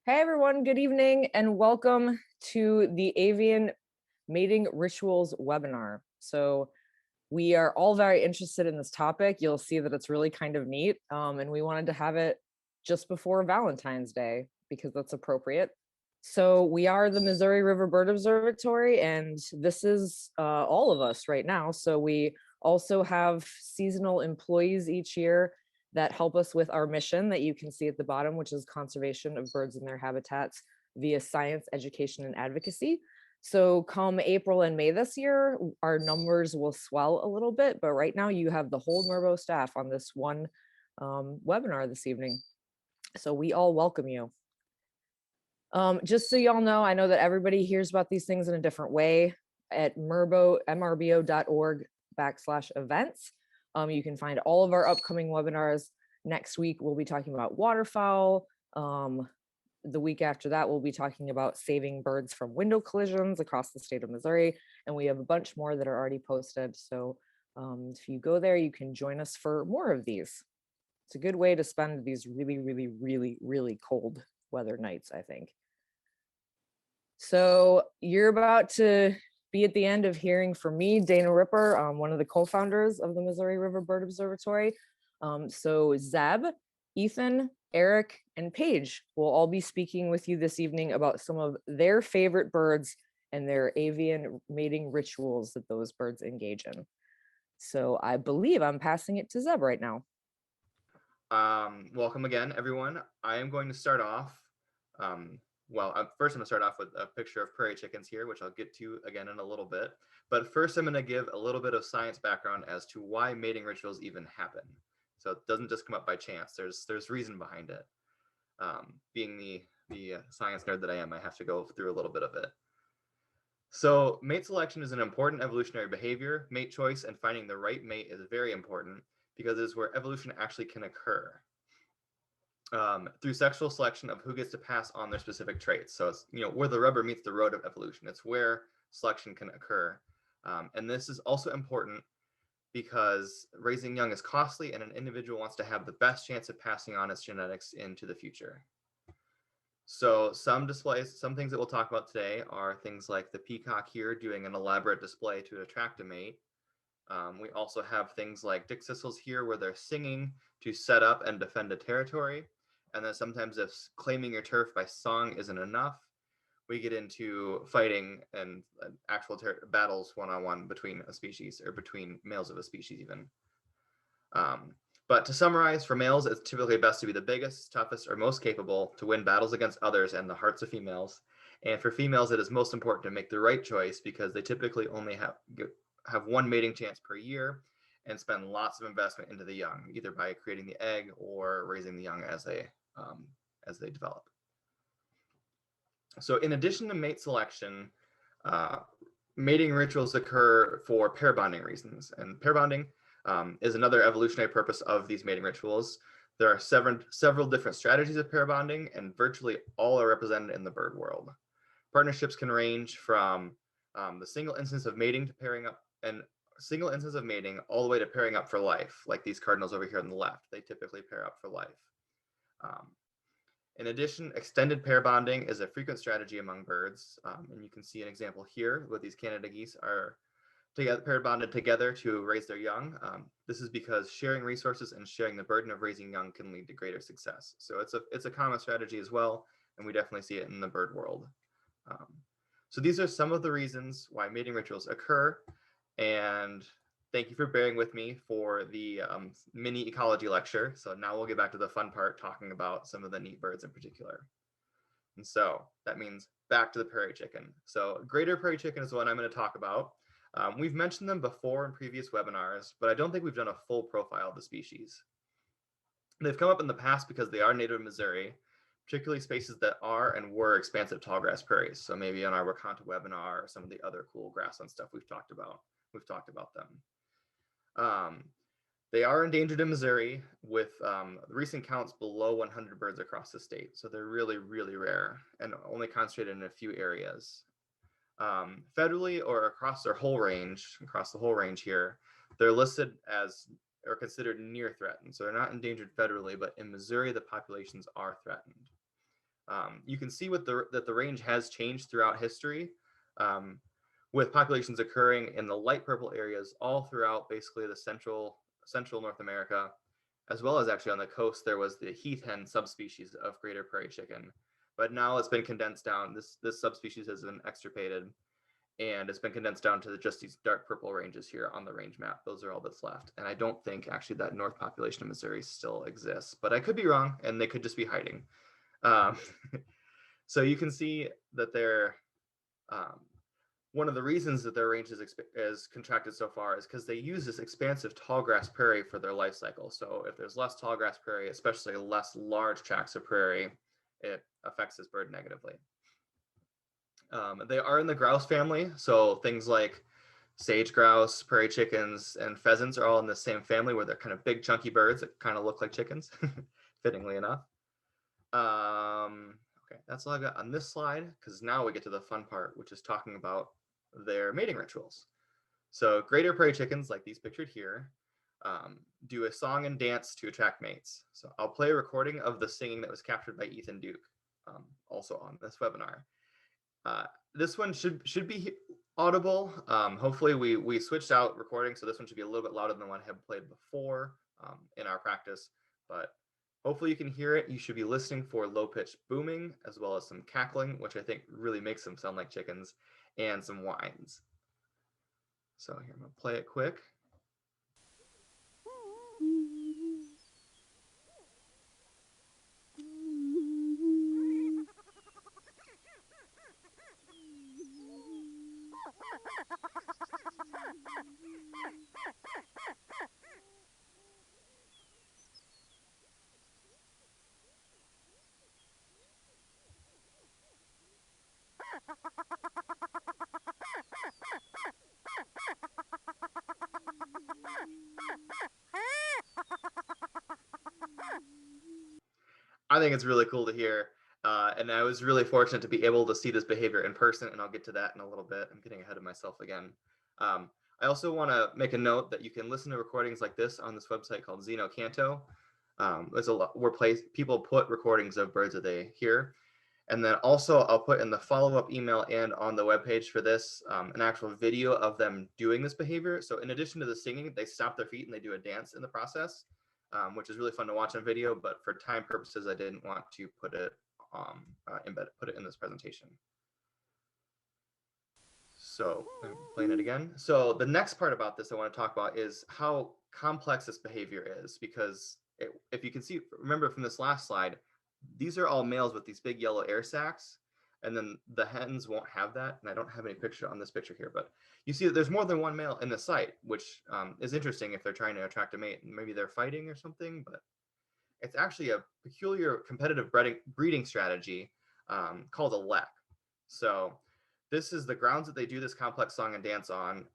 Hey everyone, good evening and welcome to the Avian Mating Rituals webinar. So we are all very interested in this topic. You'll see that it's really kind of neat, and we wanted to have it just before Valentine's Day because that's appropriate. So we are the Missouri River Bird Observatory, and this is all of us right now. So we also have seasonal employees each year that help us with our mission that you can see at the bottom, which is conservation of birds and their habitats via science, education, and advocacy. So come April and May this year, our numbers will swell a little bit, but right now you have the whole Mervo staff on this one webinar this evening. So we all welcome you. Just so y'all know, I know that everybody hears about these things in a different way. At mrbo.org/events. You can find all of our upcoming webinars. Next week, we'll be talking about waterfowl. The week after that, we'll be talking about saving birds from window collisions across the state of Missouri. And we have a bunch more that are already posted. So if you go there, you can join us for more of these. It's a good way to spend these really cold weather nights, I think. So you're about to be at the end of hearing from me, Dana Ripper, one of the co-founders of the Missouri River Bird Observatory. So Zeb, Ethan, Erik, and Paige will all be speaking with you this evening about some of their favorite birds and their avian mating rituals that those birds engage in. So I believe I'm passing it to Zeb right now. Welcome again, everyone. I am going to start off. First I'm going to start off with a picture of prairie chickens here, which I'll get to again in a little bit. But first I'm going to give a little bit of science background as to why mating rituals even happen. So it doesn't just come up by chance. There's reason behind it. Being the science nerd that I am, I have to go through a little bit of it. So mate selection is an important evolutionary behavior. Mate choice and finding the right mate is very important because it is where evolution actually can occur. Through sexual selection of who gets to pass on their specific traits. So it's where the rubber meets the road of evolution. It's where selection can occur. And this is also important because raising young is costly and an individual wants to have the best chance of passing on its genetics into the future. So some things that we'll talk about today are things like the peacock here doing an elaborate display to attract a mate. We also have things like dick thistles here where they're singing to set up and defend a territory. And then sometimes if claiming your turf by song isn't enough, we get into fighting and actual battles one-on-one between a species or between males of a species even. But to summarize, for males, it's typically best to be the biggest, toughest, or most capable to win battles against others and the hearts of females. And for females, it is most important to make the right choice because they typically only have one mating chance per year and spend lots of investment into the young, either by creating the egg or raising the young as they develop. So in addition to mate selection, mating rituals occur for pair bonding reasons. And pair bonding is another evolutionary purpose of these mating rituals. There are several different strategies of pair bonding, and virtually all are represented in the bird world. Partnerships can range from the single instance of mating to pairing up, and single instance of mating all the way to pairing up for life, like these cardinals over here on the left. They typically pair up for life. In addition, extended pair bonding is a frequent strategy among birds, and you can see an example here where these Canada geese are pair bonded together to raise their young. This is because sharing resources and sharing the burden of raising young can lead to greater success. So it's a common strategy as well, and we definitely see it in the bird world. So these are some of the reasons why mating rituals occur, and thank you for bearing with me for the mini ecology lecture. So now we'll get back to the fun part, talking about some of the neat birds in particular. And so that means back to the prairie chicken. So greater prairie chicken is what I'm going to talk about. We've mentioned them before in previous webinars, but I don't think we've done a full profile of the species. They've come up in the past because they are native to Missouri, particularly spaces that are and were expansive tallgrass prairies. So maybe on our Wakanta webinar or some of the other cool grassland stuff we've talked about them. They are endangered in Missouri with recent counts below 100 birds across the state. So they're really rare and only concentrated in a few areas. Federally or across the whole range here, they're listed as or considered near threatened. So they're not endangered federally, but in Missouri, the populations are threatened. You can see that the range has changed throughout history, with populations occurring in the light purple areas all throughout basically the central North America, as well as actually on the coast. There was the heath hen subspecies of greater prairie chicken, but now it's been condensed down. This subspecies has been extirpated, and it's been condensed down to just these dark purple ranges here on the range map. Those are all that's left. And I don't think actually that north population of Missouri still exists, but I could be wrong, and they could just be hiding. So you can see that they're, one of the reasons that their range is contracted so far is because they use this expansive tall grass prairie for their life cycle. So if there's less tall grass prairie, especially less large tracts of prairie, it affects this bird negatively. They are in the grouse family, so things like sage grouse, prairie chickens, and pheasants are all in the same family, where they're kind of big chunky birds that kind of look like chickens, fittingly enough. Okay, that's all I've got on this slide, because now we get to the fun part, which is talking about their mating rituals. So greater prairie chickens, like these pictured here, do a song and dance to attract mates. So I'll play a recording of the singing that was captured by Ethan Duke, also on this webinar. This one should be audible. Hopefully we switched out recording, so this one should be a little bit louder than the one I had played before in our practice, but hopefully you can hear it. You should be listening for low-pitched booming, as well as some cackling, which I think really makes them sound like chickens, and some whines. So here, I'm gonna play it quick. I think it's really cool to hear. And I was really fortunate to be able to see this behavior in person, and I'll get to that in a little bit. I'm getting ahead of myself again. I also want to make a note that you can listen to recordings like this on this website called Zeno Canto. There's a lot where people put recordings of birds that they hear. And then also I'll put in the follow-up email and on the webpage for this an actual video of them doing this behavior. So in addition to the singing, they stop their feet and they do a dance in the process, which is really fun to watch on video. But for time purposes, I didn't want to put it put it in this presentation. So I'm playing it again. So the next part about this I want to talk about is how complex this behavior is, because if you can see, remember from this last slide, these are all males with these big yellow air sacs, and then the hens won't have that. And I don't have any picture on this picture here, but you see that there's more than one male in the site, which is interesting if they're trying to attract a mate. Maybe they're fighting or something, but it's actually a peculiar competitive breeding strategy called a lek. So this is the grounds that they do this complex song and dance on.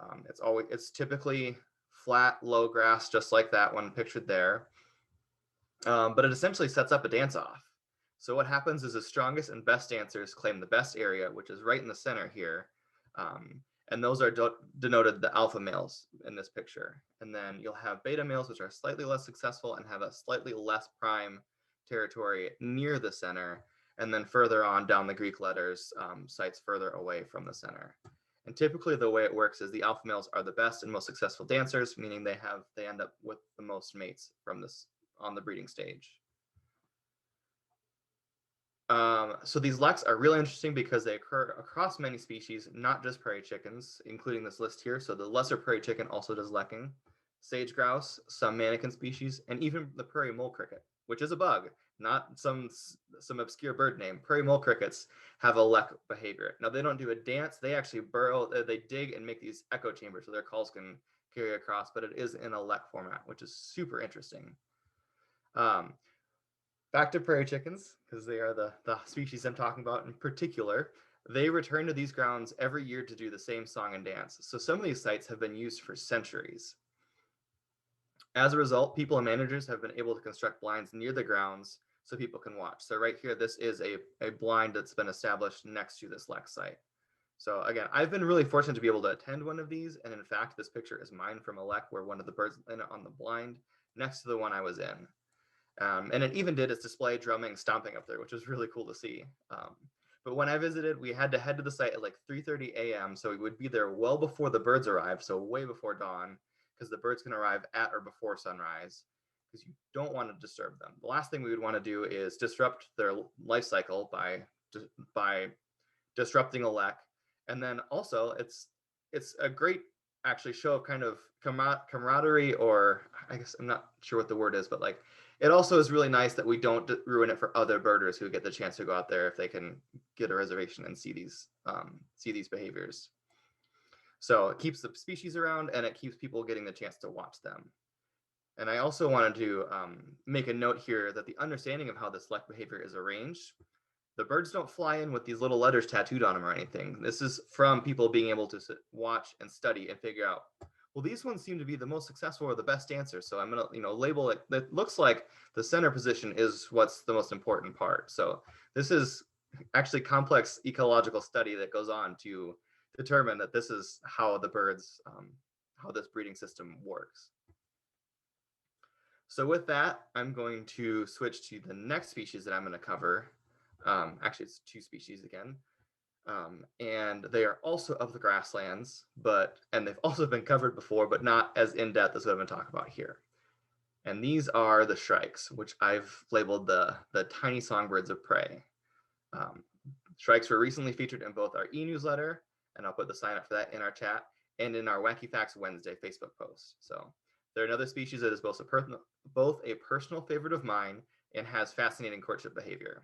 It's typically flat, low grass, just like that one pictured there. But it essentially sets up a dance off. So what happens is the strongest and best dancers claim the best area, which is right in the center here. And those are denoted the alpha males in this picture. And then you'll have beta males, which are slightly less successful and have a slightly less prime territory near the center. And then further on down the Greek letters, sites further away from the center. And typically the way it works is the alpha males are the best and most successful dancers, meaning they end up with the most mates from this on the breeding stage. So these leks are really interesting because they occur across many species, not just prairie chickens, including this list here. So the lesser prairie chicken also does lekking, sage grouse, some mannequin species, and even the prairie mole cricket, which is a bug, not some obscure bird name. Prairie mole crickets have a lek behavior. Now they don't do a dance, they actually burrow, they dig and make these echo chambers so their calls can carry across, but it is in a lek format, which is super interesting. Back to prairie chickens, because they are the species I'm talking about in particular. They return to these grounds every year to do the same song and dance. So some of these sites have been used for centuries. As a result, people and managers have been able to construct blinds near the grounds so people can watch. So right here, this is a blind that's been established next to this lek site. So again, I've been really fortunate to be able to attend one of these. And in fact, this picture is mine from a lek where one of the birds landed on the blind next to the one I was in. And it even did its display drumming, stomping up there, which was really cool to see. But when I visited, we had to head to the site at like 3:30 a.m. So we would be there well before the birds arrived, so way before dawn, because the birds can arrive at or before sunrise, because you don't want to disturb them. The last thing we would want to do is disrupt their life cycle by disrupting a lek. And then also it's a great actually show of kind of camaraderie, or I guess I'm not sure what the word is, but like it also is really nice that we don't ruin it for other birders who get the chance to go out there if they can get a reservation and see these behaviors. So it keeps the species around and it keeps people getting the chance to watch them. And I also wanted to make a note here that the understanding of how this lek behavior is arranged, the birds don't fly in with these little letters tattooed on them or anything. This is from people being able to watch and study and figure out, well, these ones seem to be the most successful or the best dancers. So I'm going to, label it. That looks like the center position is what's the most important part. So this is actually complex ecological study that goes on to determine that this is how the birds, how this breeding system works. So with that, I'm going to switch to the next species that I'm going to cover. Actually, it's two species again. And they are also of the grasslands, and they've also been covered before, but not as in-depth as what I'm going to talk about here. And these are the shrikes, which I've labeled the tiny songbirds of prey. Shrikes were recently featured in both our e-newsletter, and I'll put the sign up for that in our chat, and in our Wacky Facts Wednesday Facebook post. So they're another species that is both a personal favorite of mine and has fascinating courtship behavior.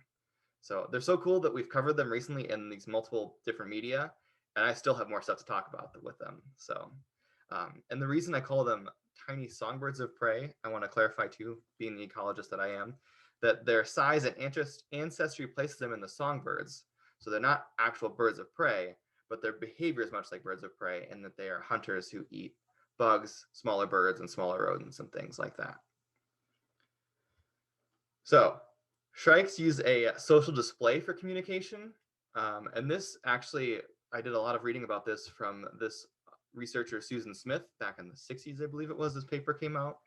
So they're so cool that we've covered them recently in these multiple different media, and I still have more stuff to talk about with them. So, and the reason I call them tiny songbirds of prey, I want to clarify too, being the ecologist that I am, that their size and ancestry places them in the songbirds. So they're not actual birds of prey, but their behavior is much like birds of prey, and that they are hunters who eat bugs, smaller birds, and smaller rodents and things like that. So shrikes use a social display for communication. And this actually, I did a lot of reading about this from this researcher, Susan Smith, back in the 60s, I believe it was, this paper came out.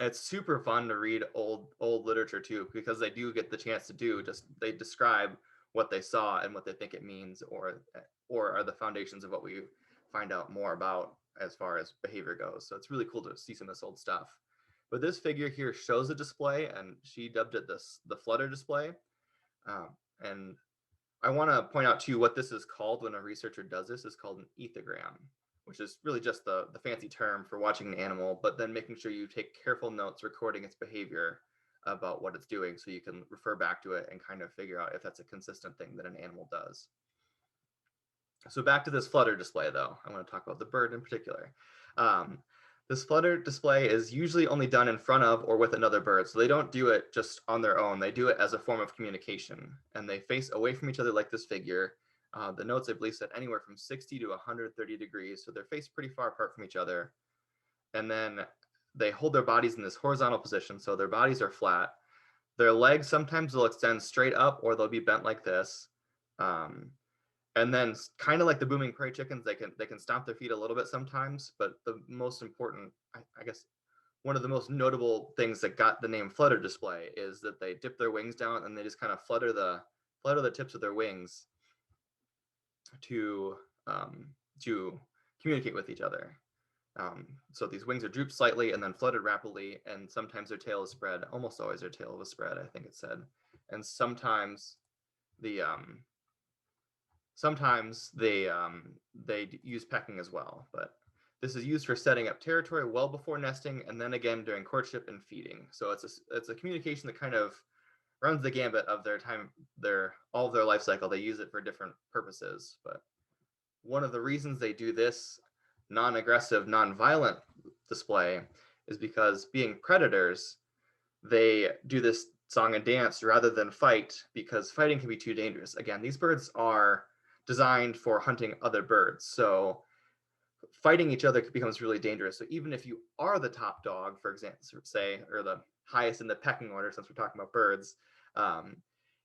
It's super fun to read old literature too, because they do get the chance to they describe what they saw and what they think it means, or are the foundations of what we find out more about as far as behavior goes. So it's really cool to see some of this old stuff. But this figure here shows a display, and she dubbed it the Flutter Display. And I want to point out too, what this is called when a researcher does this is called an ethogram, which is really just the fancy term for watching an animal, but then making sure you take careful notes recording its behavior about what it's doing, so you can refer back to it and kind of figure out if that's a consistent thing that an animal does. So back to this Flutter Display, though. I want to talk about the bird in particular. This Flutter Display is usually only done in front of or with another bird, so they don't do it just on their own. They do it as a form of communication, and they face away from each other like this figure. The notes, I believe, said anywhere from 60 to 130 degrees, so they're faced pretty far apart from each other. And then they hold their bodies in this horizontal position, so their bodies are flat. Their legs sometimes will extend straight up, or they'll be bent like this. And then, kind of like the booming prairie chickens, they can stomp their feet a little bit sometimes. But the most important, I guess, one of the most notable things that got the name Flutter Display is that they dip their wings down and they just kind of flutter the tips of their wings to communicate with each other. So these wings are drooped slightly and then fluttered rapidly, and sometimes their tail is spread. Almost always their tail was spread, I think it said. And sometimes they use pecking as well, but this is used for setting up territory well before nesting, and then again during courtship and feeding. So it's a communication that kind of runs the gambit of all of their life cycle. They use it for different purposes, but one of the reasons they do this non-aggressive, non-violent display is because, being predators, they do this song and dance rather than fight, because fighting can be too dangerous. Again, these birds are designed for hunting other birds, so fighting each other becomes really dangerous. So even if you are the top dog, for example, say, or the highest in the pecking order, since we're talking about birds,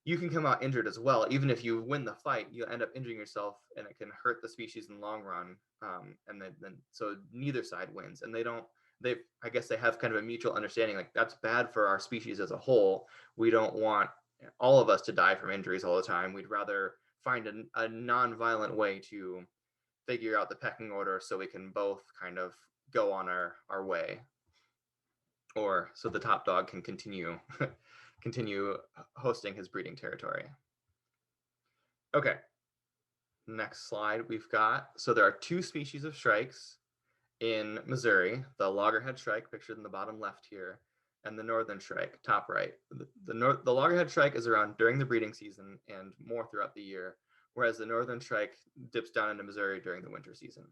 you can come out injured as well. Even if you win the fight, you'll end up injuring yourself, and it can hurt the species in the long run. And then so neither side wins, and they don't I guess they have kind of a mutual understanding, like that's bad for our species as a whole. We don't want all of us to die from injuries all the time. We'd rather find a non-violent way to figure out the pecking order so we can both kind of go on our way, or so the top dog can continue continue hosting his breeding territory. Okay, next slide we've got, so there are two species of shrikes in Missouri, the loggerhead shrike pictured in the bottom left here, and the northern shrike, top right. The loggerhead shrike is around during the breeding season and more throughout the year, whereas the northern shrike dips down into Missouri during the winter season.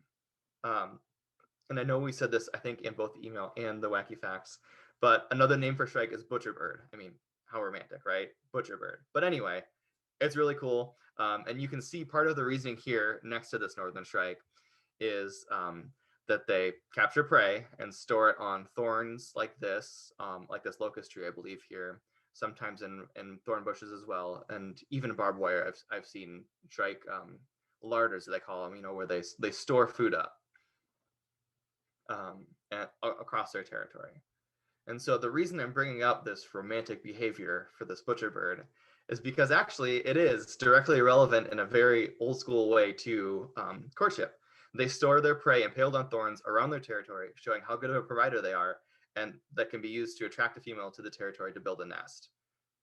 And I know we said this, I think, in both the email and the wacky facts, but another name for shrike is butcherbird. I mean, how romantic, right? Butcherbird. But anyway, it's really cool. And you can see part of the reasoning here next to this northern shrike is that they capture prey and store it on thorns like this locust tree, I believe here, sometimes in thorn bushes as well, and even barbed wire. I've seen shrike larders, they call them, you know, where they store food up across their territory. And so the reason I'm bringing up this romantic behavior for this butcherbird is because actually it is directly relevant in a very old school way to courtship. They store their prey impaled on thorns around their territory, showing how good of a provider they are, and that can be used to attract a female to the territory to build a nest.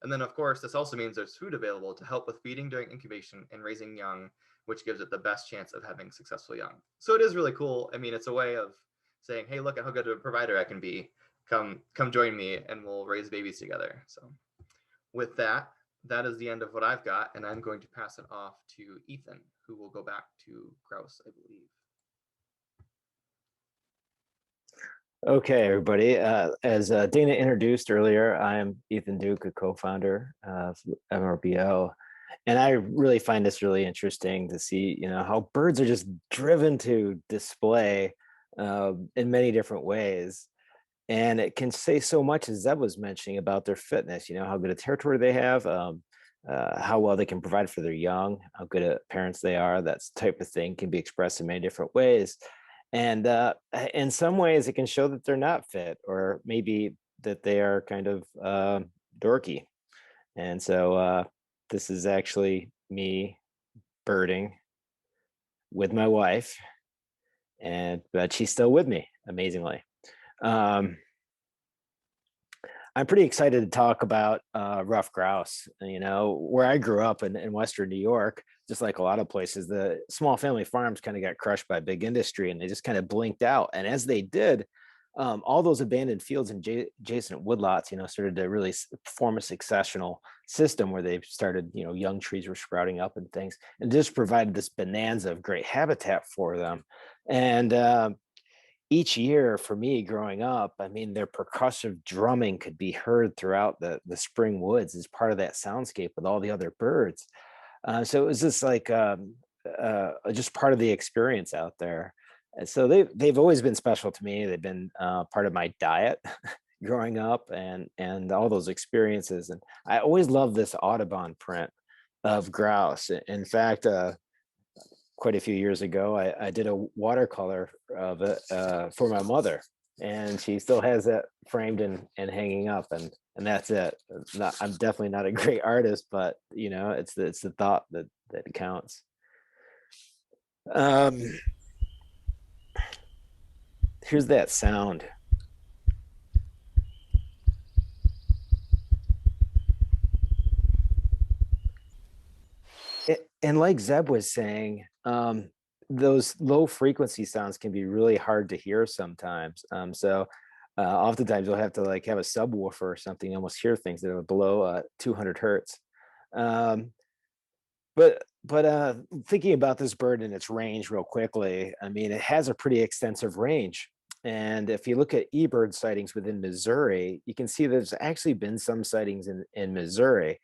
And then, of course, this also means there's food available to help with feeding during incubation and raising young, which gives it the best chance of having successful young. So it is really cool. I mean, it's a way of saying, hey, look at how good of a provider I can be. Come join me and we'll raise babies together. So with that, that is the end of what I've got, and I'm going to pass it off to Ethan, who will go back to grouse, I believe. Okay, everybody. As Dana introduced earlier, I am Ethan Duke, a co-founder of MRBO, and I really find this really interesting to see, you know, how birds are just driven to display in many different ways. And it can say so much, as Zeb was mentioning, about their fitness, you know, how good a territory they have, how well they can provide for their young, how good at parents they are. That type of thing can be expressed in many different ways. And in some ways, it can show that they're not fit, or maybe that they are kind of dorky. And so this is actually me birding with my wife, but she's still with me, amazingly. I'm pretty excited to talk about rough grouse. You know, where I grew up in Western New York, just like a lot of places, the small family farms kind of got crushed by big industry, and they just kind of blinked out. And as they did, all those abandoned fields and adjacent woodlots, you know, started to really form a successional system where they started, you know, young trees were sprouting up and things, and just provided this bonanza of great habitat for them. And each year for me growing up, I mean, their percussive drumming could be heard throughout the spring woods as part of that soundscape with all the other birds. So it was just like just part of the experience out there. And so they've always been special to me. They've been part of my diet growing up, and all those experiences. And I always loved this Audubon print of grouse. In fact, quite a few years ago, I did a watercolor of it for my mother, and she still has it framed and hanging up, and that's it. I'm definitely not a great artist, but you know, it's the thought that counts. Here's that sound. And like Zeb was saying, those low frequency sounds can be really hard to hear sometimes. So oftentimes you'll have to like have a subwoofer or something, almost hear things that are below 200 hertz. But thinking about this bird and its range real quickly, I mean, it has a pretty extensive range. And if you look at eBird sightings within Missouri, you can see there's actually been some sightings in Missouri.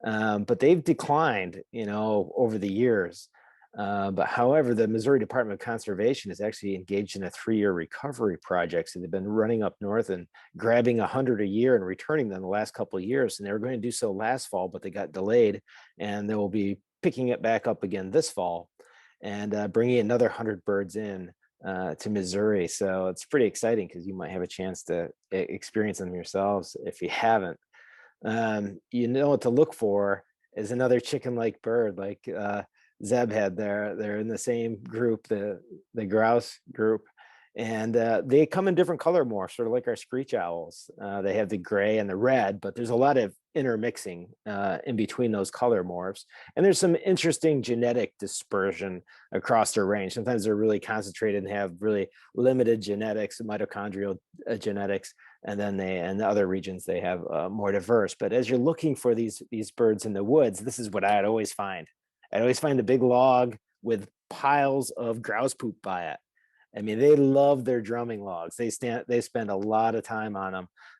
But they've declined, you know, over the years. But however, the Missouri Department of Conservation is actually engaged in a 3-year recovery project. So they've been running up north and grabbing 100 a year and returning them the last couple of years. And they were going to do so last fall, but they got delayed, and they will be picking it back up again this fall and bringing another 100 birds in to Missouri. So it's pretty exciting because you might have a chance to experience them yourselves if you haven't. You know what to look for is another chicken-like bird, like Zeb had there. They're in the same group, the grouse group, and they come in different color morphs, sort of like our screech owls. They have the gray and the red, but there's a lot of intermixing in between those color morphs. And there's some interesting genetic dispersion across their range. Sometimes they're really concentrated and have really limited genetics, mitochondrial genetics, and then in the other regions they have more diverse. But as you're looking for these birds in the woods, this is what I'd always find. I'd always find a big log with piles of grouse poop by it. I mean, they love their drumming logs. They spend a lot of time on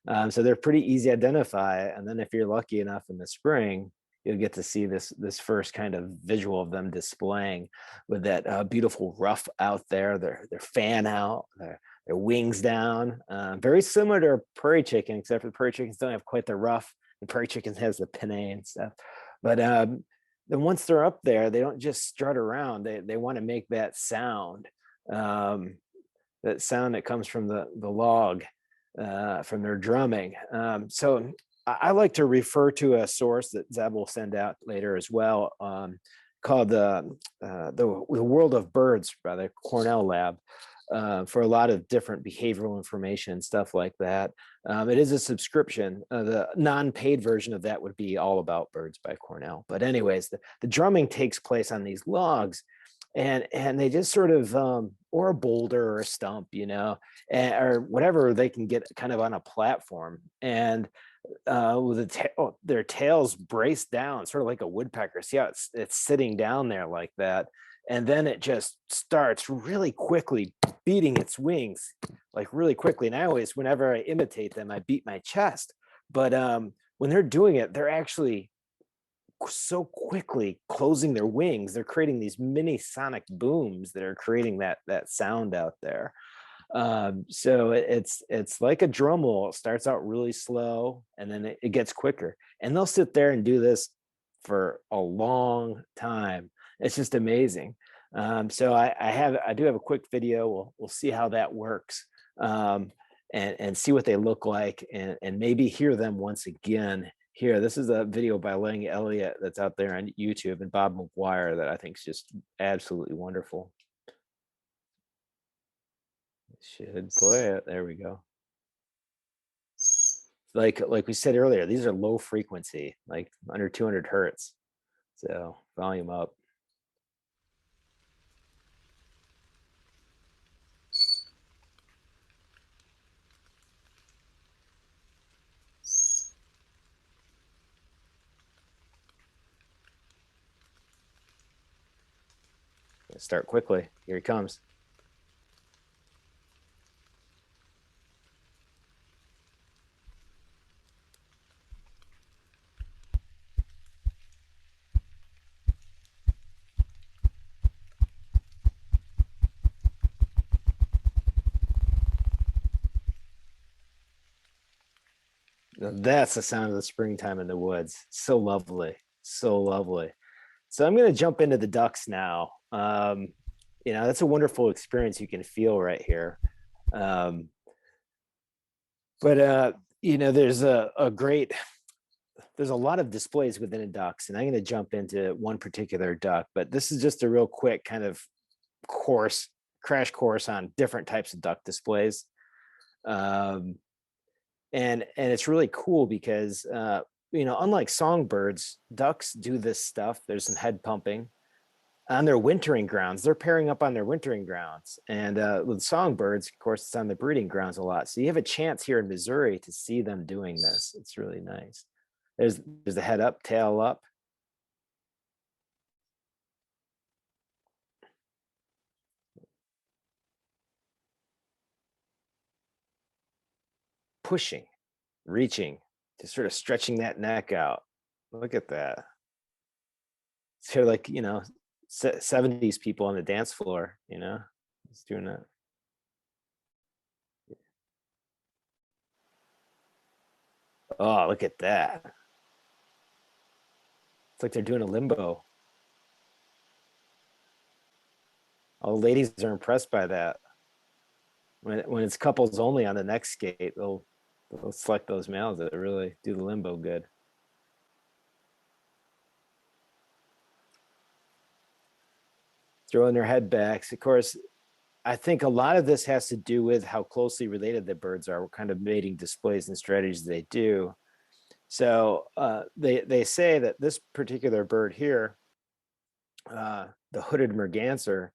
them, so they're pretty easy to identify. And then if you're lucky enough in the spring, you'll get to see this first kind of visual of them displaying with that beautiful ruff out there, their fan out, their wings down. Very similar to a prairie chicken, except for the prairie chickens don't have quite the ruff. The prairie chickens has the pinnae and stuff. But then once they're up there, they don't just strut around. They want to make that sound. That sound that comes from the log, from their drumming. So I like to refer to a source that Zeb will send out later as well, called the World of Birds by the Cornell Lab, for a lot of different behavioral information and stuff like that. It is a subscription. The non-paid version of that would be All About Birds by Cornell. But anyways, the drumming takes place on these logs. And they just sort of, or a boulder or a stump, you know, or whatever they can get kind of on a platform. And with their tails braced down, sort of like a woodpecker. See how it's sitting down there like that. And then it just starts really quickly beating its wings, like really quickly. And I always, whenever I imitate them, I beat my chest. But when they're doing it, they're actually so quickly closing their wings. They're creating these mini sonic booms that are creating that sound out there. So it's like a drum roll. It starts out really slow and then it gets quicker, and they'll sit there and do this for a long time. It's just amazing. So I do have a quick video. We'll see how that works, and see what they look like, and maybe hear them once again. Here, this is a video by Lang Elliott that's out there on YouTube, and Bob McGuire, that I think is just absolutely wonderful. Should play it. There we go. Like we said earlier, these are low frequency, like under 200 hertz. So volume up. Start quickly. Here he comes. That's the sound of the springtime in the woods. So lovely. So lovely. So I'm going to jump into the ducks now. You know, that's a wonderful experience you can feel right here. But you know, there's a lot of displays within ducks, and I'm going to jump into one particular duck, but this is just a real quick kind of crash course on different types of duck displays. And it's really cool because you know, unlike songbirds, ducks do this stuff. There's some head pumping on their wintering grounds. They're pairing up on their wintering grounds, and with songbirds, of course, it's on the breeding grounds a lot. So you have a chance here in Missouri to see them doing this. It's really nice. There's the head up, tail up. Pushing, reaching, just sort of stretching that neck out. Look at that. It's sort of like, you know, 70s people on the dance floor, you know, just doing that. Oh, look at that. It's like they're doing a limbo. All the ladies are impressed by that. when it's couples only on the next skate, they'll select those males that really do the limbo good. Throwing their head backs. Of course, I think a lot of this has to do with how closely related the birds are, what kind of mating displays and strategies they do. So they say that this particular bird here, the hooded merganser,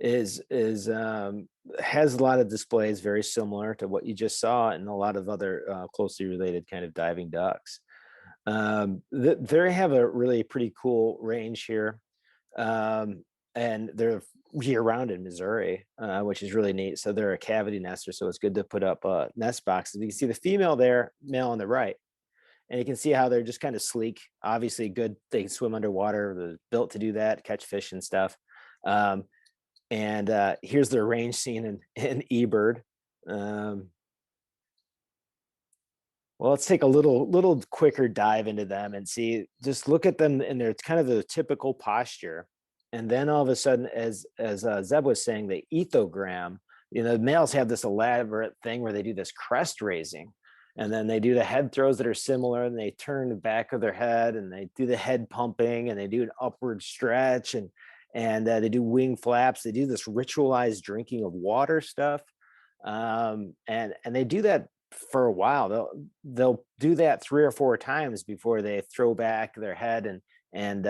has a lot of displays very similar to what you just saw, and a lot of other closely related kind of diving ducks. They have a really pretty cool range here, and they're year round in Missouri, which is really neat. So they're a cavity nester, so it's good to put up nest boxes. You can see the female there, male on the right. And you can see how they're just kind of sleek, obviously good. They can swim underwater. They're built to do that, catch fish and stuff. And here's their range scene in eBird. Well, let's take a little quicker dive into them and see, just look at them in their kind of the typical posture. And then all of a sudden, as Zeb was saying, the ethogram, the males have this elaborate thing where they do this crest raising. And then they do the head throws that are similar, and they turn the back of their head, and they do the head pumping, and they do an upward stretch, and they do wing flaps. They do this ritualized drinking of water stuff, and they do that for a while. They'll do that 3 or 4 times before they throw back their head and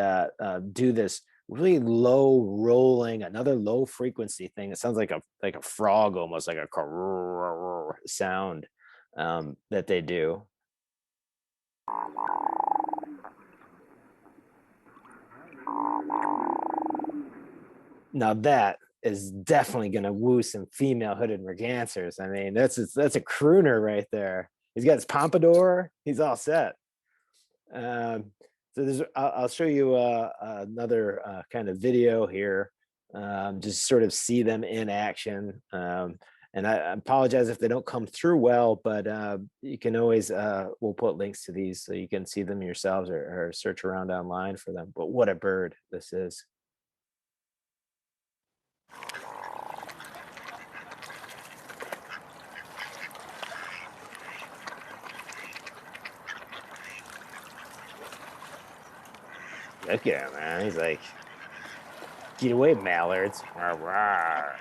do this really low rolling, another low frequency thing. It sounds like a frog, almost like a sound. That they do. Now that is definitely going to woo some female hooded mergansers. I mean, that's a crooner right there. He's got his pompadour. He's all set. So I'll show you another kind of video here. Just sort of see them in action. And I apologize if they don't come through well, but you can always, we'll put links to these so you can see them yourselves or search around online for them. But what a bird this is. Look at him, man. He's like, get away, mallards. Rawr, rawr.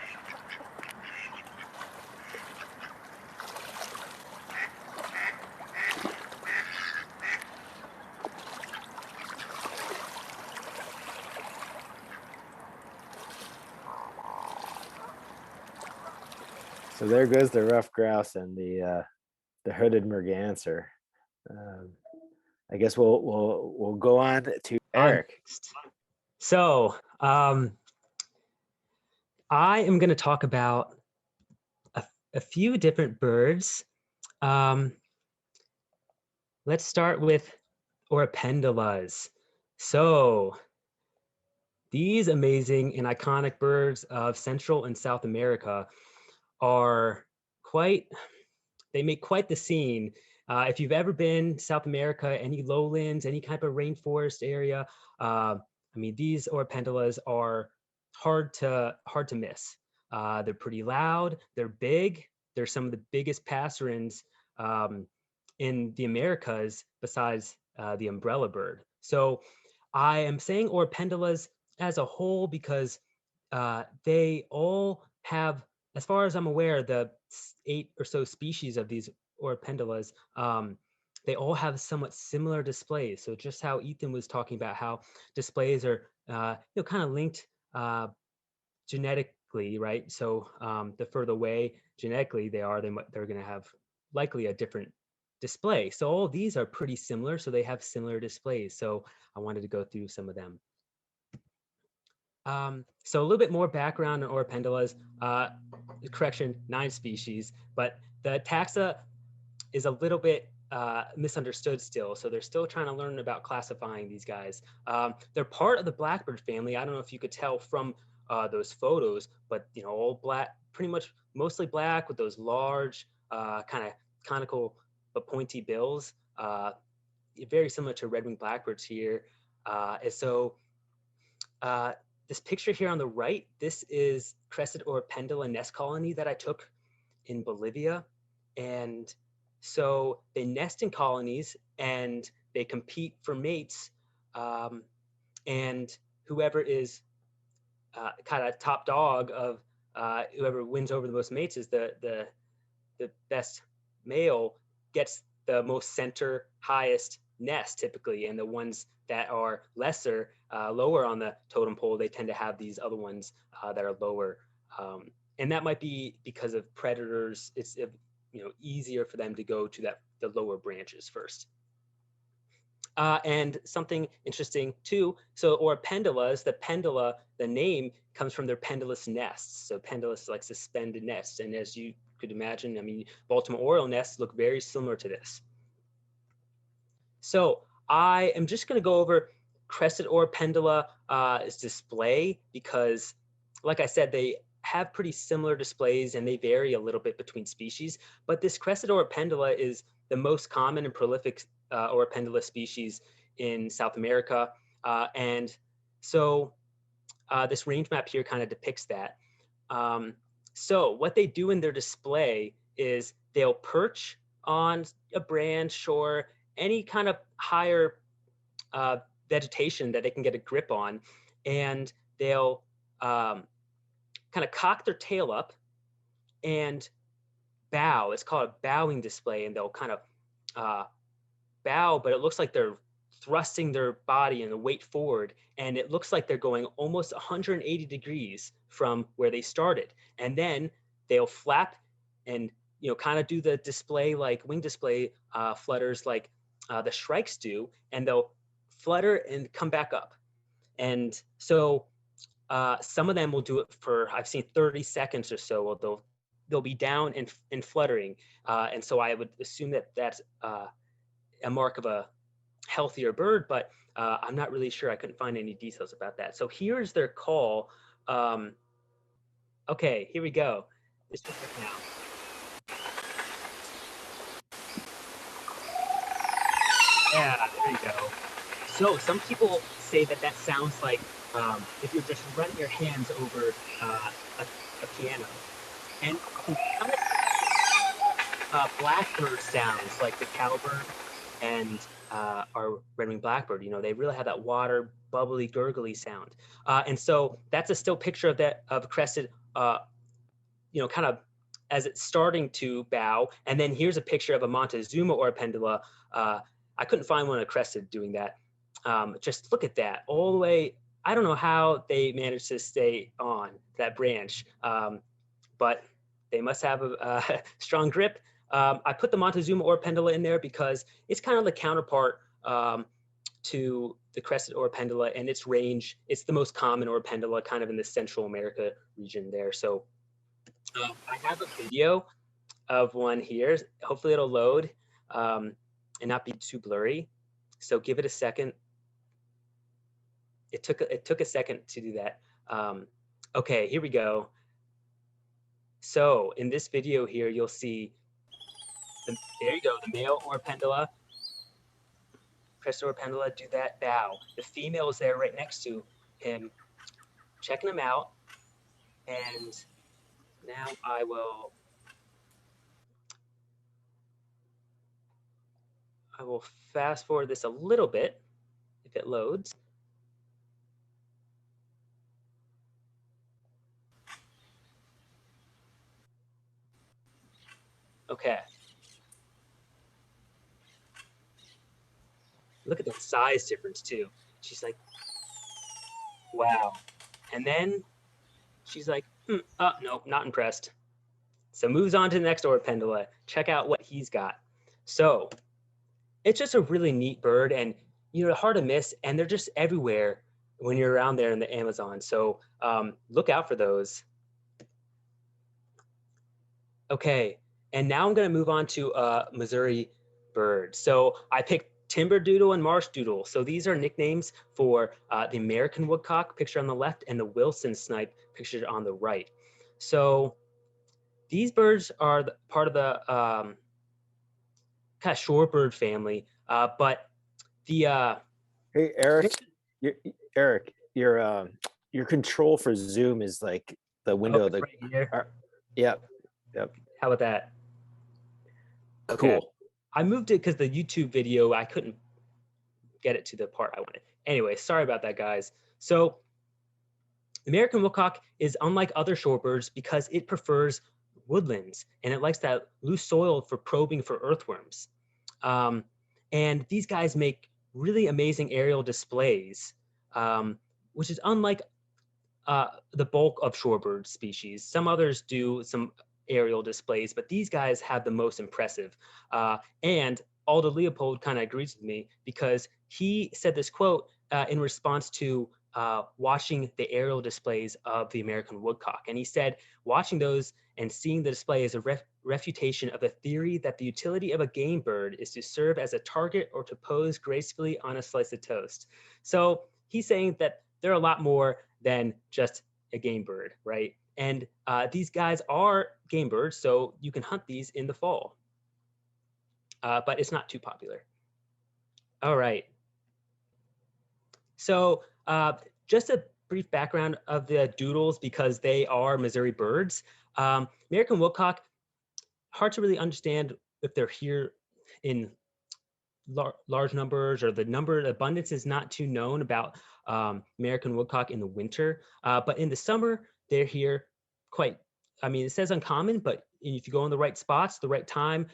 So there goes the rough grouse and the hooded merganser. I guess we'll go on to Erik. So I am going to talk about a few different birds. Let's start with orpendulas. So these amazing and iconic birds of Central and South America are they make quite the scene. If you've ever been South America, any lowlands, any type of rainforest area, I mean, these orpendulas are hard to miss. They're pretty loud, they're big, they're some of the biggest passerines in the Americas besides the umbrella bird. So I am saying orpendulas as a whole because they all have, as far as I'm aware, the 8 or so species of these orpendulas, they all have somewhat similar displays. So just how Ethan was talking about how displays are, kind of linked genetically, right? So the further away genetically they are, they're going to have likely a different display. So all these are pretty similar, so they have similar displays. So I wanted to go through some of them. So a little bit more background on orpendulas. Correction, 9 species, but the taxa is a little bit misunderstood still. So they're still trying to learn about classifying these guys. They're part of the blackbird family. I don't know if you could tell from those photos, but all black, pretty much mostly black with those large kind of conical but pointy bills. Very similar to red-winged blackbirds here. And so this picture here on the right, this is crested orpendula nest colony that I took in Bolivia. And so they nest in colonies and they compete for mates. And whoever is kind of top dog of whoever wins over the most mates is the best male gets the most center highest nest typically, and the ones that are lesser, lower on the totem pole, they tend to have these other ones that are lower. And that might be because of predators. It's easier for them to go to the lower branches first. And something interesting too, so or pendulas, the name comes from their pendulous nests. So pendulous, like suspended nests. And as you could imagine, I mean, Baltimore Oriole nests look very similar to this. So I am just going to go over crested or pendula's display because, like I said, they have pretty similar displays and they vary a little bit between species. But this crested or pendula is the most common and prolific or pendula species in South America. And so this range map here kind of depicts that. So what they do in their display is they'll perch on a branch or any kind of higher vegetation that they can get a grip on, and they'll kind of cock their tail up and bow. It's called a bowing display, and they'll kind of bow, but it looks like they're thrusting their body and the weight forward, and it looks like they're going almost 180 degrees from where they started. And then they'll flap and kind of do the display like wing display flutters like the shrikes do, and they'll flutter and come back up. And so some of them will do it for, I've seen 30 seconds or so, or they'll be down and fluttering. And so I would assume that that's a mark of a healthier bird, but I'm not really sure. I couldn't find any details about that. So here's their call. Okay, here we go. This is it now. Yeah, there you go. So some people say that that sounds like if you're just running your hands over a piano. And kind of blackbird sounds like the cowbird and our red-winged blackbird, they really have that water, bubbly, gurgly sound. And so that's a still picture of that of crested, kind of as it's starting to bow. And then here's a picture of a Montezuma or a pendula. I couldn't find one of crested doing that. Just look at that all the way. I don't know how they managed to stay on that branch, but they must have a strong grip. I put the Montezuma or pendula in there because it's kind of the counterpart to the crested or pendula, and its range, it's the most common or pendula kind of in the Central America region there. So I have a video of one here. Hopefully it'll load and not be too blurry. So give it a second. It took a second to do that. Okay, here we go. So in this video here, you'll see, there you go, the male or pendula, crested or pendula, do that bow. The female is there right next to him, checking him out. And now I will fast forward this a little bit if it loads. Okay. Look at the size difference too. She's like, wow. And then she's like, oh, no, not impressed. So moves on to the next or pendula. Check out what he's got. So it's just a really neat bird, and hard to miss, and they're just everywhere when you're around there in the Amazon. So look out for those. Okay, and now I'm going to move on to Missouri bird. So I picked timber doodle and marsh doodle. So these are nicknames for the American woodcock, pictured on the left, and the Wilson snipe, pictured on the right. So these birds are part of the kind of shorebird family, but the Hey, Erik, your control for Zoom is like the window. right here. Yep. How about that? Cool. I moved it because the YouTube video, I couldn't get it to the part I wanted. Anyway, sorry about that, guys. So American woodcock is unlike other shorebirds because it prefers woodlands and it likes that loose soil for probing for earthworms. And these guys make really amazing aerial displays, which is unlike the bulk of shorebird species. Some others do some aerial displays, but these guys have the most impressive. And Aldo Leopold kind of agrees with me because he said this quote in response to watching the aerial displays of the American woodcock. And he said, watching those and seeing the display is a refutation of the theory that the utility of a game bird is to serve as a target or to pose gracefully on a slice of toast. So he's saying that they're a lot more than just a game bird, right? And these guys are game birds, so you can hunt these in the fall. But it's not too popular. All right. So just a brief background of the doodles because they are Missouri birds. American woodcock, hard to really understand if they're here in large numbers or the abundance is not too known about American woodcock in the winter. But in the summer, they're here quite, I mean, it says uncommon, but if you go in the right spots, the right time,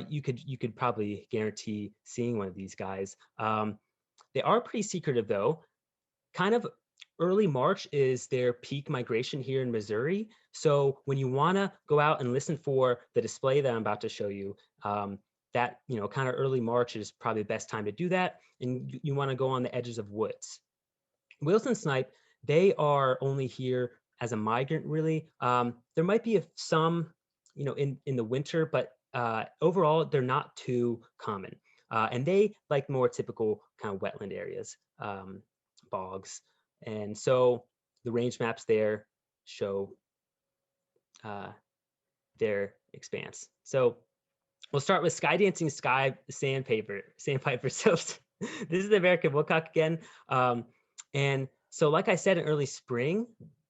you could probably guarantee seeing one of these guys. They are pretty secretive though. Kind of early March is their peak migration here in Missouri. So when you want to go out and listen for the display that I'm about to show you, that, you know, kind of early March is probably the best time to do that. And you want to go on the edges of woods. Wilson snipe, they are only here as a migrant, really. There might be some, you know, in the winter, but overall, they're not too common. And they like more typical kind of wetland areas, bogs. And so the range maps there show their expanse. So we'll start with sky dancing sandpaper. So this is the American woodcock again. And so like I said in early spring,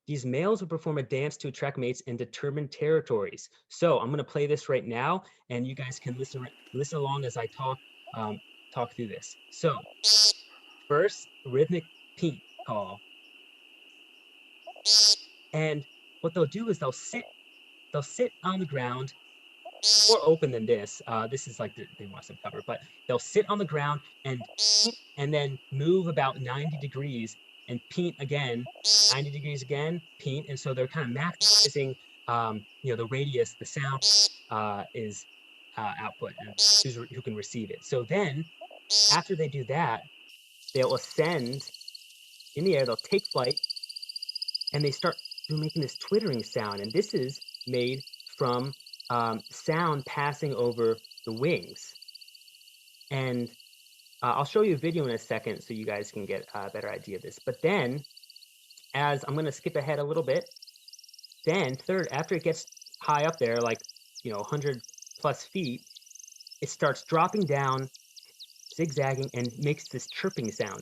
these males would perform a dance to attract mates in determined territories. So I'm going to play this right now, and you guys can listen along as I talk through this. So first, rhythmic peep call. And what they'll do is they'll sit on the ground, more open than this. This is like they want some cover, but they'll sit on the ground and then move about 90 degrees and paint again, 90 degrees again, paint. And so they're kind of maximizing, you know, the radius, the sound is output and who can receive it. So then after they do that, they'll ascend in the air, they'll take flight, and they start making this twittering sound. And this is made from sound passing over the wings. And I'll show you a video in a second so you guys can get a better idea of this. But then, as I'm going to skip ahead a little bit, then after it gets high up there, like, you know, 100 plus feet, it starts dropping down, zigzagging, and makes this chirping sound.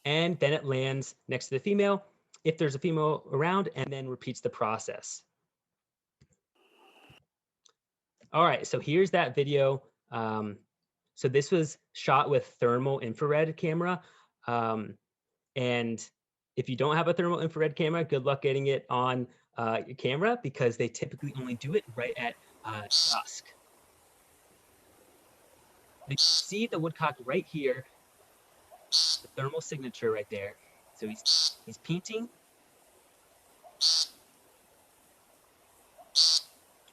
And then it lands next to the female, if there's a female around, and then repeats the process. All right, so here's that video. So this was shot with thermal infrared camera. And if you don't have a thermal infrared camera, good luck getting it on your camera because they typically only do it right at dusk. You can see the woodcock right here, the thermal signature right there. So he's painting.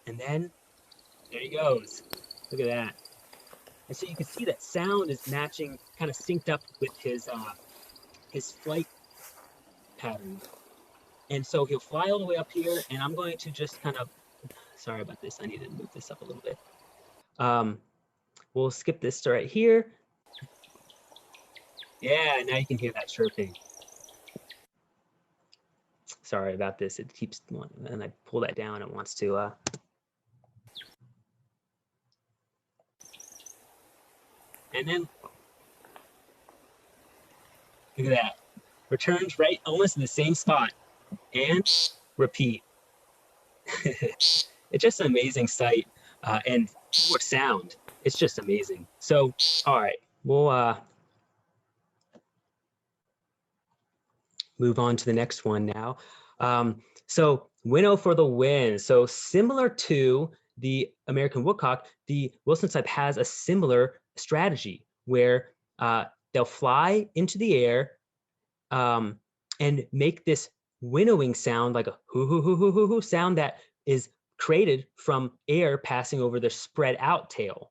And then there he goes. Look at that. And so you can see that sound is matching, kind of synced up with his flight pattern. And so he'll fly all the way up here, and I'm going to just kind of, sorry about this, I need to move this up a little bit. We'll skip this right here. Yeah, now you can hear that chirping. Sorry about this, it keeps, and I pull that down, it wants to, and then, look at that. Returns right almost in the same spot. And repeat. It's just an amazing sight, and for sound, it's just amazing. So, all right, we'll move on to the next one now. So winnow for the win. So similar to the American woodcock, the Wilson snipe has a similar strategy where they'll fly into the air and make this winnowing sound, like a hoo hoo hoo hoo hoo hoo sound that is created from air passing over their spread out tail.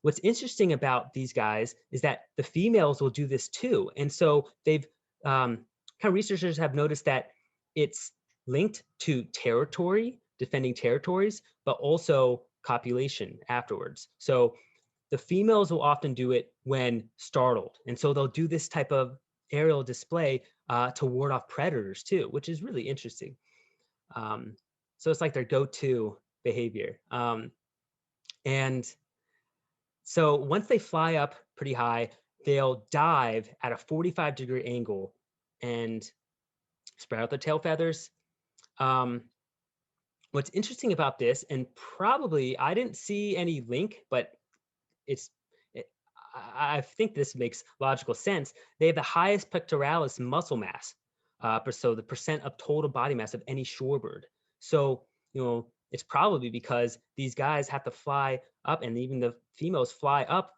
What's interesting about these guys is that the females will do this too. And so they've kind of researchers have noticed that it's linked to territory, defending territories, but also copulation afterwards. So the females will often do it when startled. And so they'll do this type of aerial display to ward off predators too, which is really interesting. So it's like their go-to behavior. And so once they fly up pretty high, they'll dive at a 45-degree angle and spread out their tail feathers. What's interesting about this, and probably I didn't see any link, but I think this makes logical sense. They have the highest pectoralis muscle mass, so the percent of total body mass of any shorebird. So, it's probably because these guys have to fly up, and even the females fly up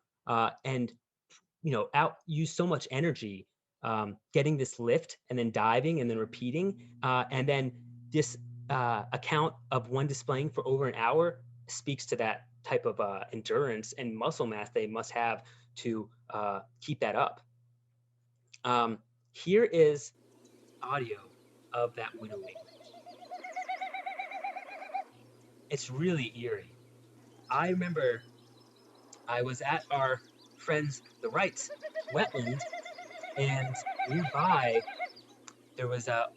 and use so much energy getting this lift and then diving and then repeating, and then this account of one displaying for over an hour speaks to that type of endurance and muscle mass they must have to keep that up. Here is audio of that winnowing. It's really eerie. I remember I was at our friends the Wrights wetland, and nearby there was a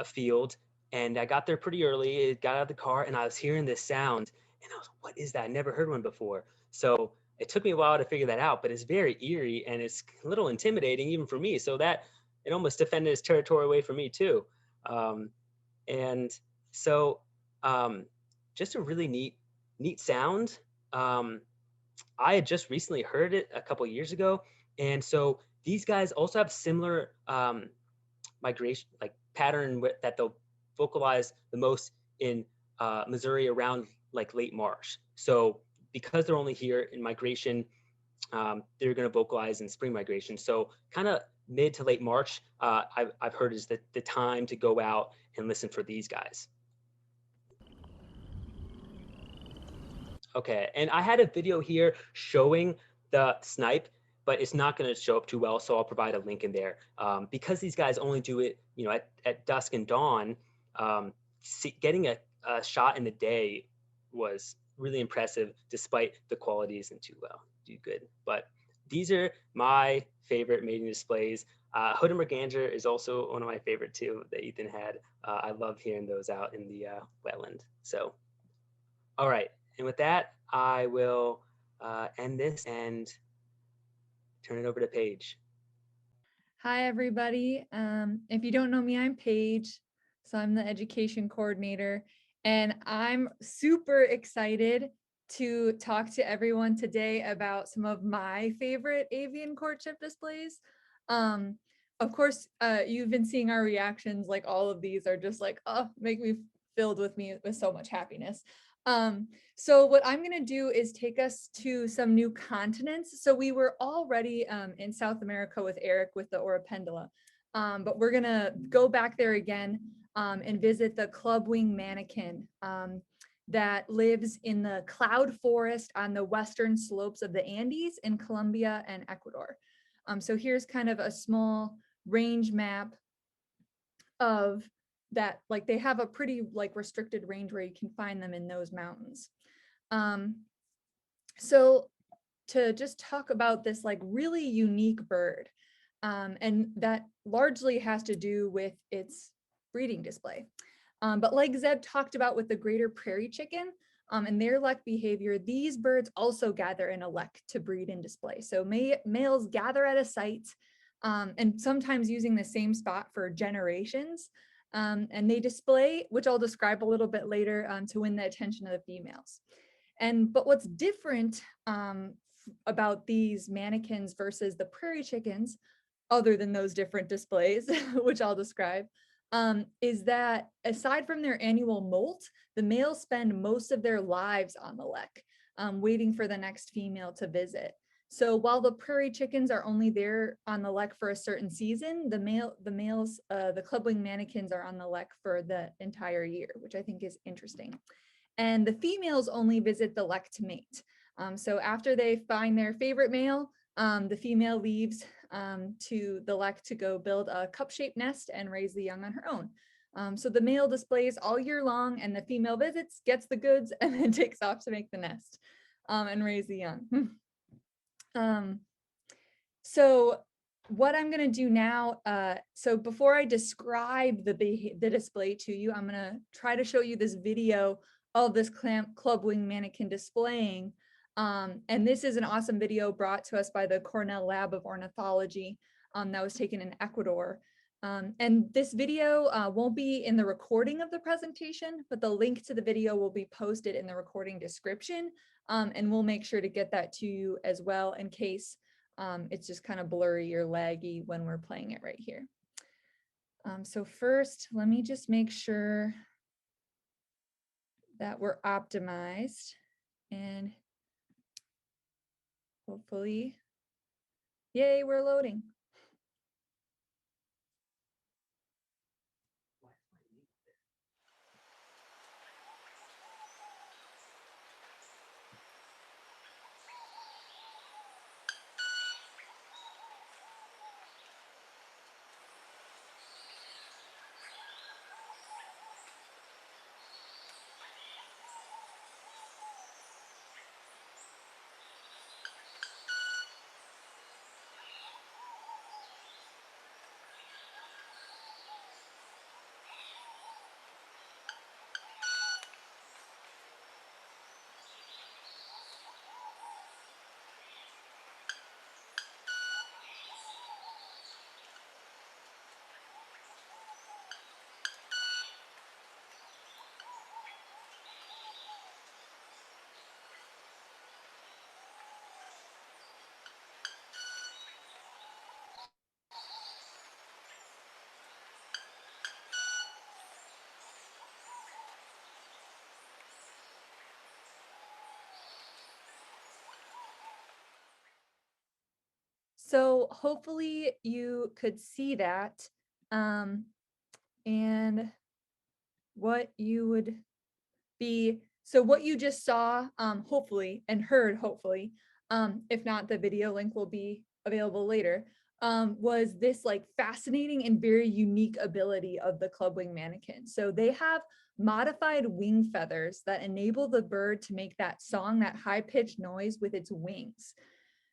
field, and I got there pretty early, got out of the car, and I was hearing this sound, and I was, what is that? I never heard one before. So it took me a while to figure that out, but it's very eerie, and it's a little intimidating even for me. So that it almost defended its territory away from me too. And so just a really neat sound. I had just recently heard it a couple years ago, and so these guys also have similar migration pattern that they'll vocalize the most in Missouri around like late March. So because they're only here in migration, they're going to vocalize in spring migration. So kind of mid to late March, I've heard is the time to go out and listen for these guys. Okay, and I had a video here showing the snipe, but it's not going to show up too well, so I'll provide a link in there. Because these guys only do it, at dusk and dawn, getting a shot in the day was really impressive, despite the quality isn't too good. But these are my favorite mating displays. Hood and Merganger is also one of my favorite too that Ethan had. I love hearing those out in the wetland. So, all right. And with that, I will end this and turn it over to Paige. Hi, everybody. If you don't know me, I'm Paige. So I'm the education coordinator, and I'm super excited to talk to everyone today about some of my favorite avian courtship displays. Of course, you've been seeing our reactions, like all of these are just like, make me filled with so much happiness. So what I'm going to do is take us to some new continents. So we were already in South America with Erik with the Pendulum, but we're going to go back there again and visit the club wing Mannequin that lives in the cloud forest on the western slopes of the Andes in Colombia and Ecuador. So here's kind of a small range map of that, like they have a pretty restricted range where you can find them in those mountains. So to just talk about this really unique bird, and that largely has to do with its breeding display. But like Zeb talked about with the greater prairie chicken and their lek behavior, these birds also gather in a lek to breed and display. So males gather at a site and sometimes using the same spot for generations. And they display, which I'll describe a little bit later, to win the attention of the females. But what's different about these mannequins versus the prairie chickens, other than those different displays, which I'll describe, is that aside from their annual molt, the males spend most of their lives on the lek, waiting for the next female to visit. So while the prairie chickens are only there on the lek for a certain season, the males, the clubwing mannequins are on the lek for the entire year, which I think is interesting. And the females only visit the lek to mate. So after they find their favorite male, the female leaves to the lek to go build a cup-shaped nest and raise the young on her own. So the male displays all year long, and the female visits, gets the goods, and then takes off to make the nest and raise the young. So what I'm going to do now, so before I describe the display to you, I'm going to try to show you this video of this clubwing mannequin displaying. And this is an awesome video brought to us by the Cornell Lab of Ornithology that was taken in Ecuador. And this video won't be in the recording of the presentation, but the link to the video will be posted in the recording description. And we'll make sure to get that to you as well in case it's just kind of blurry or laggy when we're playing it right here. So first, let me just make sure that we're optimized, and hopefully, yay, we're loading. So hopefully you could see that, and what you would be, so what you just saw, hopefully, and heard, hopefully, if not, the video link will be available later, was this like fascinating and very unique ability of the clubwing mannequin. So they have modified wing feathers that enable the bird to make that song, that high-pitched noise with its wings.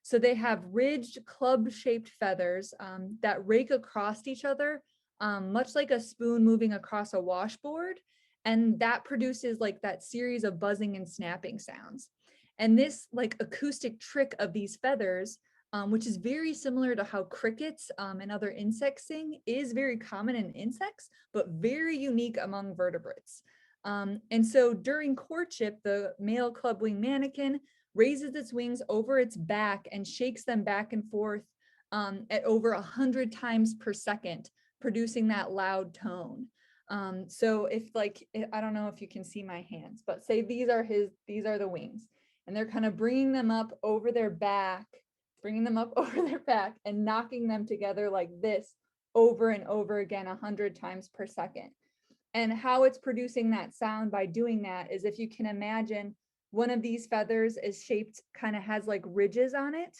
So they have ridged club-shaped feathers that rake across each other, much like a spoon moving across a washboard. And that produces like that series of buzzing and snapping sounds. And this like acoustic trick of these feathers, which is very similar to how crickets and other insects sing, is very common in insects, but very unique among vertebrates. And so during courtship, the male clubwing mannequin raises its wings over its back and shakes them back and forth at over 100 times per second, producing that loud tone. So if like, I don't know if you can see my hands, but say these are the wings, and they're kind of bringing them up over their back and knocking them together like this over and over again 100 times per second. And how it's producing that sound by doing that is, if you can imagine, one of these feathers is shaped, kind of has like ridges on it.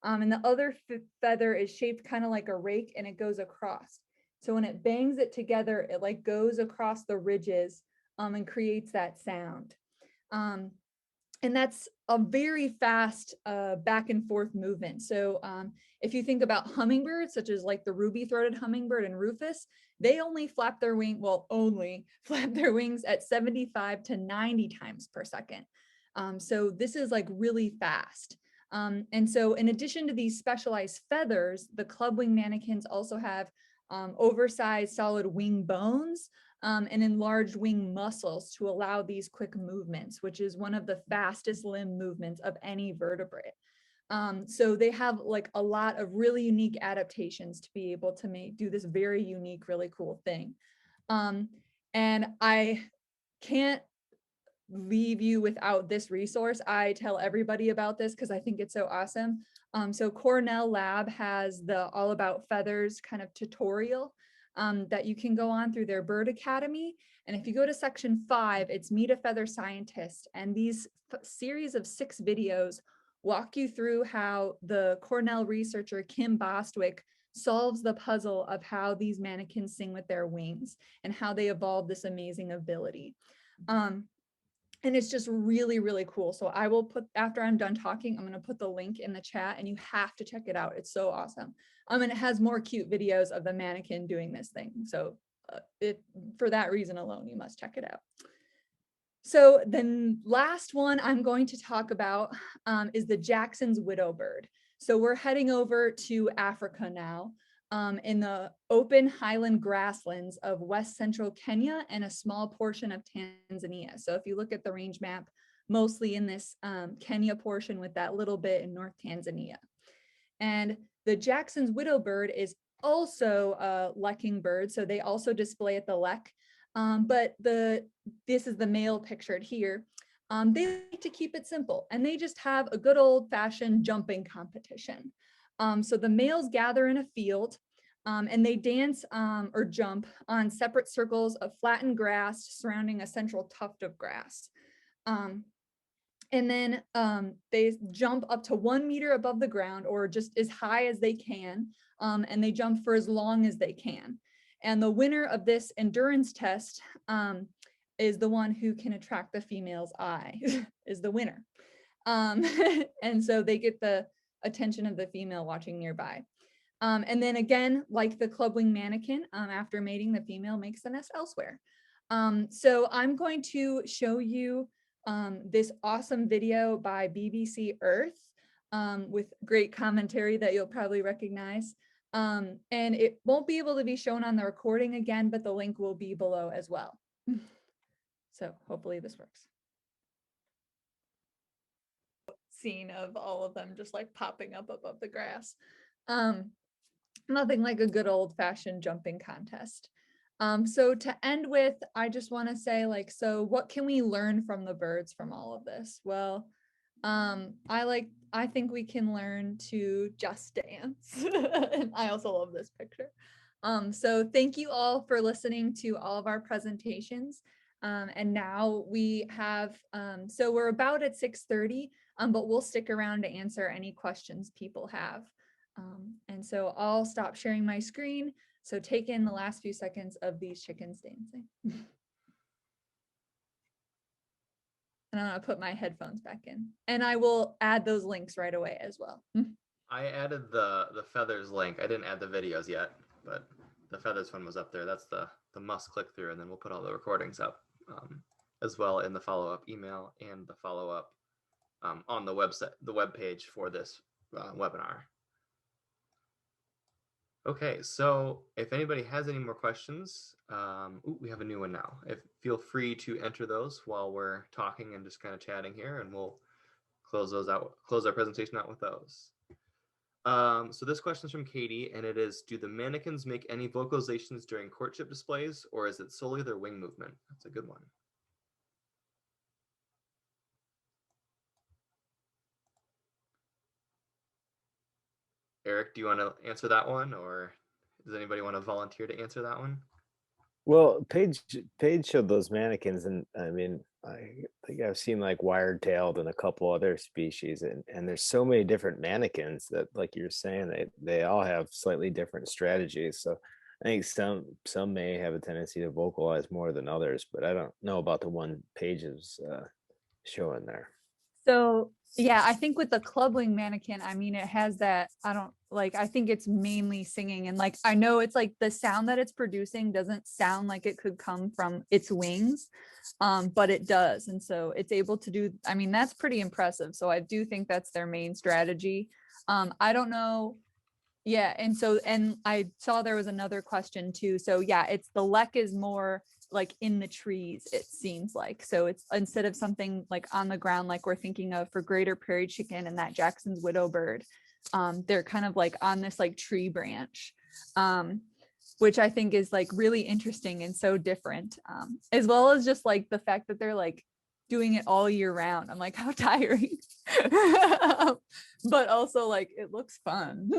And the other feather is shaped kind of like a rake, and it goes across. So when it bangs it together, it like goes across the ridges and creates that sound. And that's a very fast back and forth movement. So if you think about hummingbirds, such as like the ruby-throated hummingbird and rufous, they only flap their wings at 75 to 90 times per second. So this is like really fast. And so in addition to these specialized feathers, the clubwing mannequins also have oversized solid wing bones, and enlarged wing muscles to allow these quick movements, which is one of the fastest limb movements of any vertebrate. So they have like a lot of really unique adaptations to be able to do this very unique, really cool thing. And I can't leave you without this resource. I tell everybody about this because I think it's so awesome. So Cornell Lab has the All About Feathers kind of tutorial that you can go on through their Bird Academy. And if you go to section 5, it's Meet a Feather Scientist. And these series of 6 videos walk you through how the Cornell researcher Kim Bostwick solves the puzzle of how these mannequins sing with their wings and how they evolve this amazing ability. And it's just really, really cool. So I will put, after I'm done talking, I'm going to put the link in the chat and you have to check it out. It's so awesome. And it has more cute videos of the mannequin doing this thing. So for that reason alone, you must check it out. So the last one I'm going to talk about is the Jackson's widow bird. So we're heading over to Africa now. In the open highland grasslands of west central Kenya and a small portion of Tanzania. So if you look at the range map, mostly in this Kenya portion with that little bit in North Tanzania. And the Jackson's widow bird is also a lekking bird. So they also display at the lek. But this is the male pictured here. They like to keep it simple and they just have a good old fashioned jumping competition. So the males gather in a field and they dance or jump on separate circles of flattened grass surrounding a central tuft of grass. And then they jump up to 1 meter above the ground or just as high as they can. And they jump for as long as they can. And the winner of this endurance test is the one who can attract the female's eye, is the winner. And so they get the attention of the female watching nearby. And then again, like the clubwing mannequin, after mating, the female makes the nest elsewhere. So I'm going to show you this awesome video by BBC Earth with great commentary that you'll probably recognize. And it won't be able to be shown on the recording again, but the link will be below as well. So hopefully this works. Scene of all of them just like popping up above the grass. Nothing like a good old-fashioned jumping contest. So to end with, I just want to say, like, so what can we learn from the birds from all of this? Well, I think we can learn to just dance. And I also love this picture. So thank you all for listening to all of our presentations. And now we have, so we're about at 6:30, but we'll stick around to answer any questions people have. And so I'll stop sharing my screen. So take in the last few seconds of these chickens dancing. And I'm gonna put my headphones back in. And I will add those links right away as well. I added the feathers link. I didn't add the videos yet, but the feathers one was up there. That's the must click through, and then we'll put all the recordings up as well in the follow-up email and the follow-up on the website, the web page for this webinar. Okay, so if anybody has any more questions, we have a new one now. Feel free to enter those while we're talking and just kind of chatting here, and we'll close those out, close our presentation out with those. So this question is from Katie, and it is, do the mannequins make any vocalizations during courtship displays, or is it solely their wing movement? That's a good one. Erik, do you want to answer that one, or does anybody want to volunteer to answer that one? Well, Paige showed those mannequins, and I mean, I think I've seen like wire-tailed and a couple other species, and there's so many different mannequins that, like you're saying, they all have slightly different strategies. So I think some may have a tendency to vocalize more than others, but I don't know about the one Paige is showing there. So yeah, I think with the clubwing mannequin, I mean, it has that, I think it's mainly singing, and like, I know it's like the sound that it's producing doesn't sound like it could come from its wings, but it does. And so it's able to do, I mean, that's pretty impressive. So I do think that's their main strategy. I don't know, Yeah, and I saw there was another question too. So yeah, it's the lek is more like in the trees, it seems like. So it's instead of something like on the ground, like we're thinking of for greater prairie chicken and that Jackson's widow bird, they're kind of like on this like tree branch, which I think is like really interesting and so different, as well as just like the fact that they're like doing it all year round. I'm like, how tiring. But also like it looks fun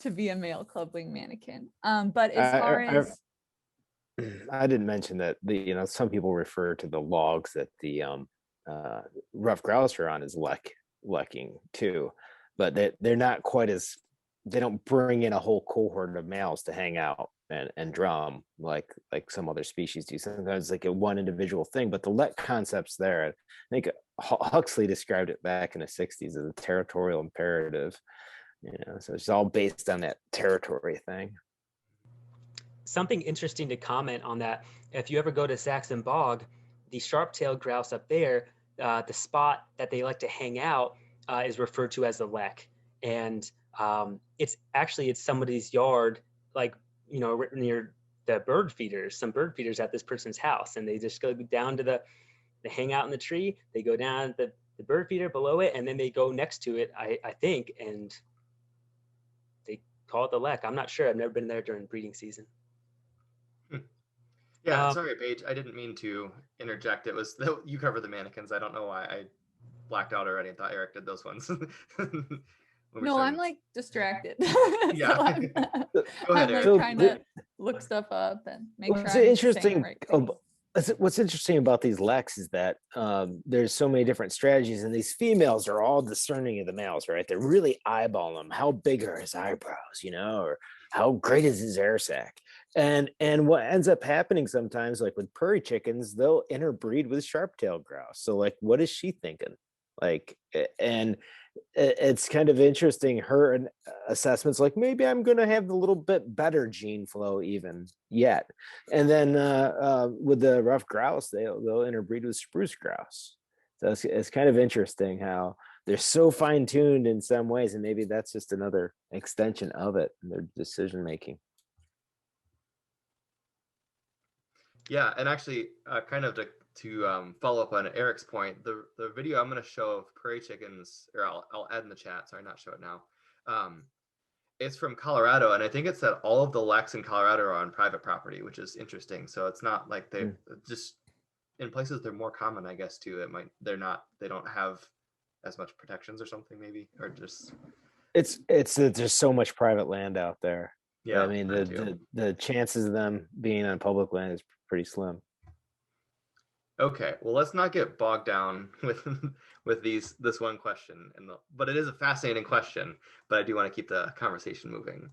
to be a male club wing mannequin. But as far as I didn't mention that some people refer to the logs that the rough grouse are on as lekking too, but they're not quite as, they don't bring in a whole cohort of males to hang out and drum like some other species do. Sometimes like a one individual thing, but the lek concept's there. I think Huxley described it back in the 60s as a territorial imperative, so it's all based on that territory thing. Something interesting to comment on that, if you ever go to Saxon Bog, the sharp-tailed grouse up there, the spot that they like to hang out is referred to as the lek. And it's somebody's yard, like, near the bird feeders, some bird feeders at this person's house. And they just go down to they hang out in the tree, they go down the bird feeder below it, and then they go next to it, I think, and they call it the lek. I'm not sure, I've never been there during breeding season. Yeah, sorry, Paige. I didn't mean to interject. It was you cover the mannequins. I don't know why I blacked out already and thought Erik did those ones. No, I'm like distracted. Yeah. So I'm Go ahead, like Erik. trying to look stuff up and make sure What's I'm interesting saying the right things. what's interesting about these leks is that there's so many different strategies, and these females are all discerning of the males, right? They're really eyeballing them. How big are his eyebrows, or how great is his air sac? And what ends up happening sometimes, like with prairie chickens, they'll interbreed with sharp-tailed grouse. So like, what is she thinking? Like, and it's kind of interesting, her assessments, like maybe I'm going to have the little bit better gene flow even yet. And then with the rough grouse, they'll interbreed with spruce grouse. So it's kind of interesting how they're so fine-tuned in some ways, and maybe that's just another extension of it in their decision making. Yeah, and actually, kind of to follow up on Erik's point, the video I'm going to show of prairie chickens, or I'll add in the chat. Sorry, not show it now. It's from Colorado, and I think it's that all of the leks in Colorado are on private property, which is interesting. So it's not like they just in places they're more common, I guess. Too, they don't have as much protections or something, maybe, or just it's there's so much private land out there. Yeah, I mean the chances of them being on public land is pretty slim. Okay, well, let's not get bogged down with this one question, but it is a fascinating question. But I do want to keep the conversation moving.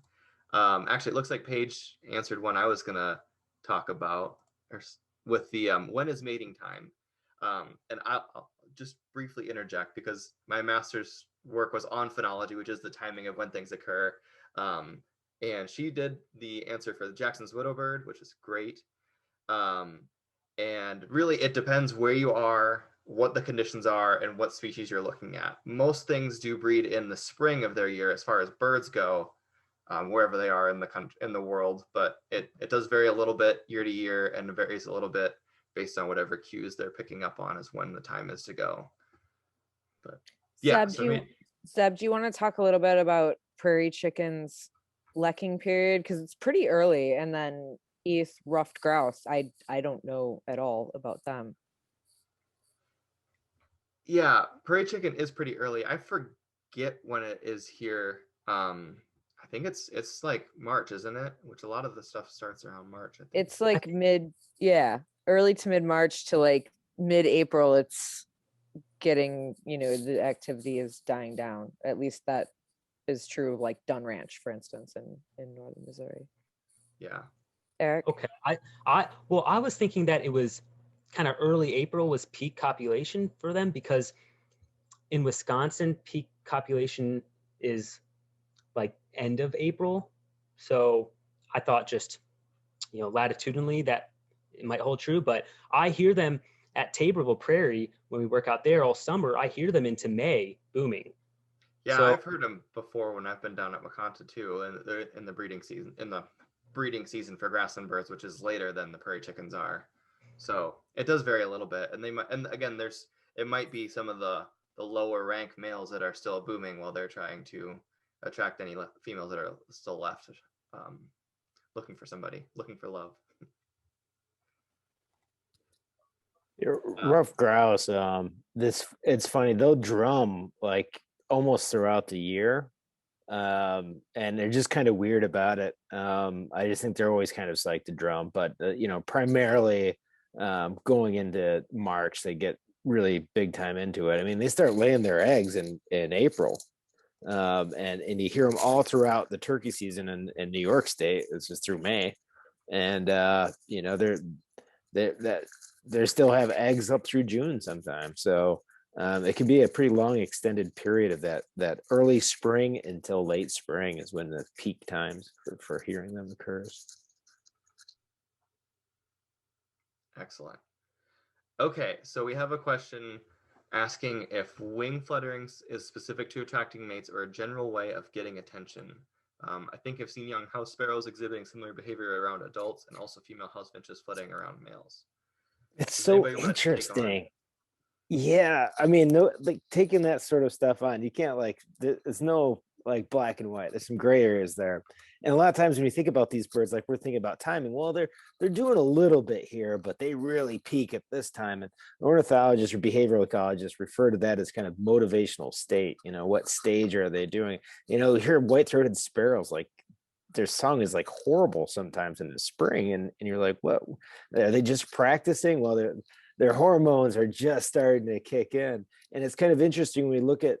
Actually, it looks like Paige answered one I was gonna talk about, with the when is mating time, and I'll just briefly interject because my master's work was on phenology, which is the timing of when things occur. And she did the answer for the Jackson's widow bird, which is great. And really, it depends where you are, what the conditions are, and what species you're looking at. Most things do breed in the spring of their year, as far as birds go, wherever they are in the country, in the world. But it does vary a little bit year to year, and it varies a little bit based on whatever cues they're picking up on as when the time is to go. But yeah, Zeb, do you want to talk a little bit about prairie chickens' lekking period, because it's pretty early, and then ruffed grouse, I don't know at all about them. Yeah, prairie chicken is pretty early. I forget when it is here. I think it's like March, isn't it? Which a lot of the stuff starts around March, I think. It's like early to mid-March to like mid-April. It's getting, the activity is dying down. At least that is true of like Dunn Ranch, for instance, in northern Missouri. Yeah. Erik? Okay, I was thinking that it was kind of early April was peak copulation for them, because in Wisconsin, peak copulation is like end of April. So I thought just, latitudinally that it might hold true, but I hear them at Taborville Prairie when we work out there all summer. I hear them into May booming. Yeah, So I've heard them before when I've been down at Wakanta too, and they're in the breeding season for grassland birds, which is later than the prairie chickens are. So it does vary a little bit, and again, it might be some of the lower rank males that are still booming while they're trying to attract any females that are still left, um, looking for love. Rough grouse, it's funny, they'll drum like almost throughout the year. And they're just kind of weird about it. I just think they're always kind of psyched to drum, but primarily going into March, they get really big time into it. I mean, they start laying their eggs in April. And you hear them all throughout the turkey season in New York State. It's just through May, and they still have eggs up through June sometimes. So it can be a pretty long extended period of that early spring until late spring is when the peak times for hearing them occurs. Excellent. Okay, so we have a question asking if wing flutterings is specific to attracting mates or a general way of getting attention. I think I've seen young house sparrows exhibiting similar behavior around adults and also female house finches flutting around males. It's Does so anybody want to take on? interesting. Yeah, I mean, no, like taking that sort of stuff on, you can't there's no like black and white. There's some gray areas there, and a lot of times when you think about these birds, like we're thinking about timing. Well, they're doing a little bit here, but they really peak at this time. And ornithologists or behavioral ecologists refer to that as kind of motivational state. What stage are they doing? You hear white-throated sparrows, like their song is like horrible sometimes in the spring, and you're like, what? Are they just practicing? Well, their hormones are just starting to kick in. And it's kind of interesting when we look at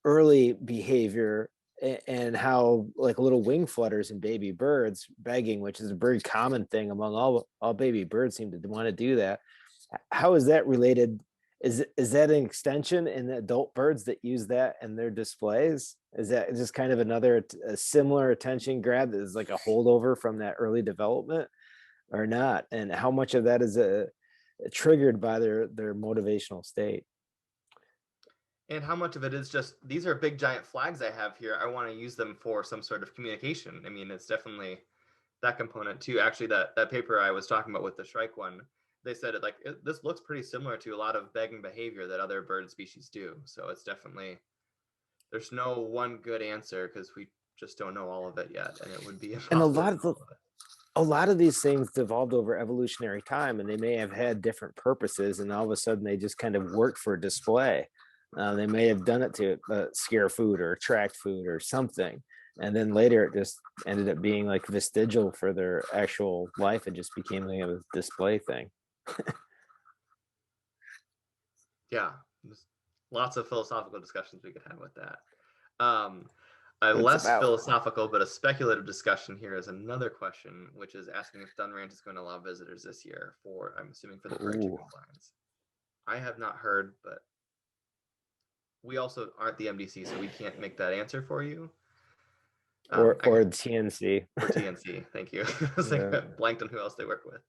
early behavior and how like little wing flutters and baby birds begging, which is a very common thing among all baby birds seem to want to do that. How is that related? Is that an extension in the adult birds that use that in their displays? Is that just kind of a similar attention grab that is like a holdover from that early development or not? And how much of that is triggered by their motivational state? And how much of it is just, these are big giant flags I have here, I want to use them for some sort of communication? I mean, it's definitely that component too. Actually, that paper I was talking about with the shrike one, they said this looks pretty similar to a lot of begging behavior that other bird species do. So it's definitely, there's no one good answer because we just don't know all of it yet, and it would be And impossible. a lot of these things devolved over evolutionary time, and they may have had different purposes, and all of a sudden they just kind of work for display. They may have done it to scare food or attract food or something, and then later it just ended up being like vestigial for their actual life. It just became like a display thing. Yeah, there's lots of philosophical discussions we could have with that. A less philosophical but a speculative discussion here is another question, which is asking if Dunn Ranch is going to allow visitors this year for, I'm assuming, for the prairie chicken blinds. I have not heard, but we also aren't the MDC, so we can't make that answer for you. Or TNC. Or TNC, thank you. I was like, blanked on who else they work with.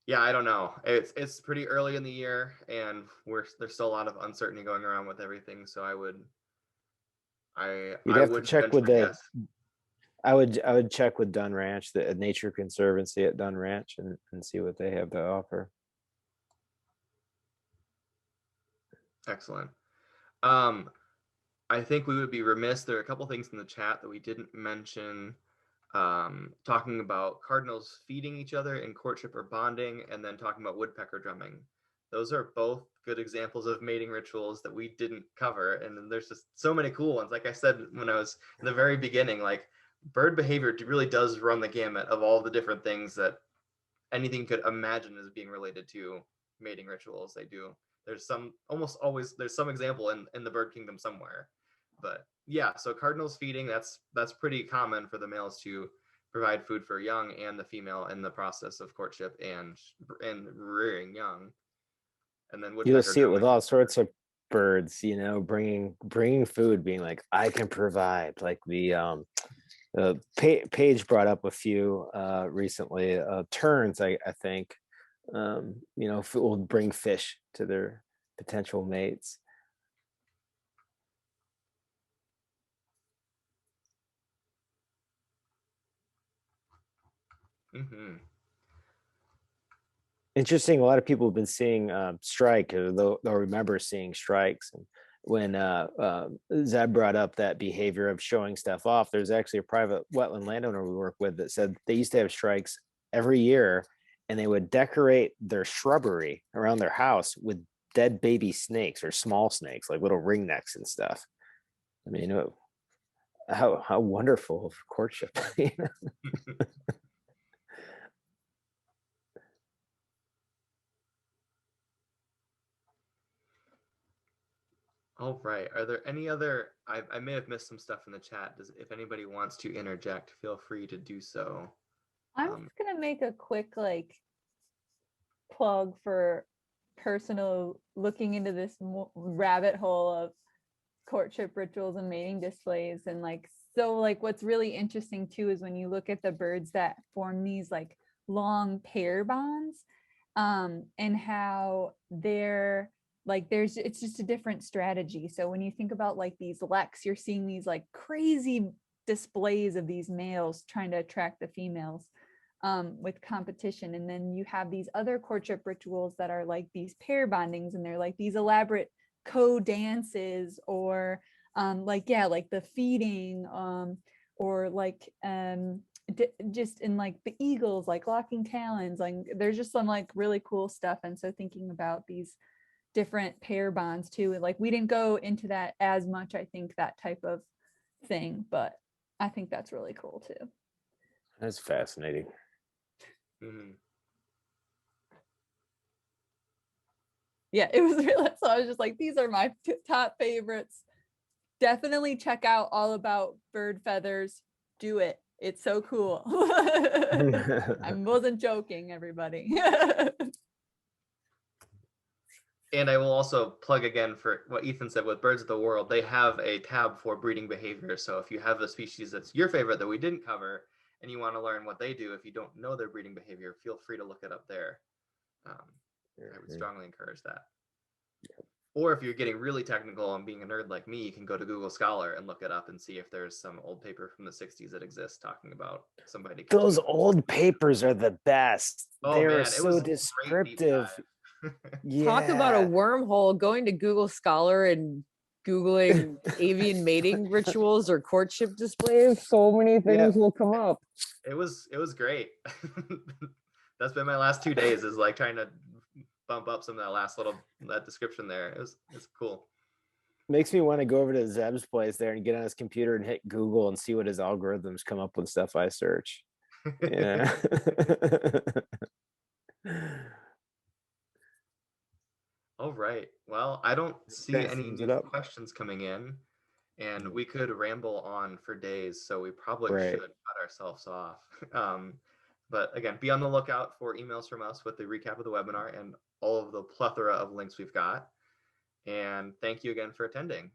Yeah, I don't know. It's pretty early in the year, and there's still a lot of uncertainty going around with everything. So I would check with I would check with Dunn Ranch, the Nature Conservancy at Dunn Ranch, and see what they have to offer. Excellent. I think we would be remiss. There are a couple things in the chat that we didn't mention. Talking about cardinals feeding each other in courtship or bonding, and then talking about woodpecker drumming. Those are both good examples of mating rituals that we didn't cover, and there's just so many cool ones. Like I said when I was in the very beginning, like bird behavior really does run the gamut of all the different things that anything could imagine as being related to mating rituals. They do. There's almost always there's some example in the bird kingdom somewhere. But yeah, so cardinals feeding, that's pretty common for the males to provide food for young and the female in the process of courtship and rearing young. And then you'll see it with all sorts of birds, bringing food, being like, I can provide. Like the Paige brought up a few recently. Terns, I think, will bring fish to their potential mates. Mm-hmm. Interesting. A lot of people have been seeing strike, or they'll remember seeing strikes. And when Zeb brought up that behavior of showing stuff off, there's actually a private wetland landowner we work with that said they used to have strikes every year, and they would decorate their shrubbery around their house with dead baby snakes or small snakes, like little ringnecks and stuff. I mean, how wonderful of courtship. All right. Are there any other? I may have missed some stuff in the chat. If anybody wants to interject, feel free to do so. I'm just gonna make a quick like plug for personal looking into this rabbit hole of courtship rituals and mating displays. And like, so like what's really interesting too is when you look at the birds that form these like long pair bonds, and how they're like, it's just a different strategy. So when you think about like these leks, you're seeing these like crazy displays of these males trying to attract the females, with competition. And then you have these other courtship rituals that are like these pair bondings, and they're like these elaborate co-dances, or like the feeding, or like just in like the eagles like locking talons. Like there's just some like really cool stuff. And so thinking about these different pair bonds too, like we didn't go into that as much, I think, that type of thing, but I think that's really cool too. That's fascinating. Mm-hmm. Yeah, it was really, so I was just like, these are my top favorites. Definitely check out All About Bird Feathers. Do it. It's so cool. I wasn't joking, everybody. And I will also plug again for what Ethan said with Birds of the World. They have a tab for breeding behavior. So if you have a species that's your favorite that we didn't cover, and you want to learn what they do, if you don't know their breeding behavior, feel free to look it up there. I would strongly encourage that. Or if you're getting really technical and being a nerd like me, you can go to Google Scholar and look it up and see if there's some old paper from the 60s that exists talking about somebody. Those old papers are the best. Oh, they man, are so descriptive. Yeah. Talk about a wormhole. Going to Google Scholar and Googling avian mating rituals or courtship displays, so many things will come up. It was great. That's been my last 2 days, is like trying to bump up some of that last little description there. It's cool. Makes me want to go over to Zeb's place there and get on his computer and hit Google and see what his algorithms come up with stuff I search. Yeah. All right. Well, I don't see any new questions coming in, and we could ramble on for days, so we probably should cut ourselves off. But again, be on the lookout for emails from us with the recap of the webinar and all of the plethora of links we've got. And thank you again for attending.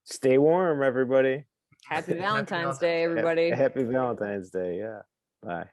Stay warm, everybody. Happy Valentine's Day, everybody. Happy Valentine's Day. Yeah. Bye.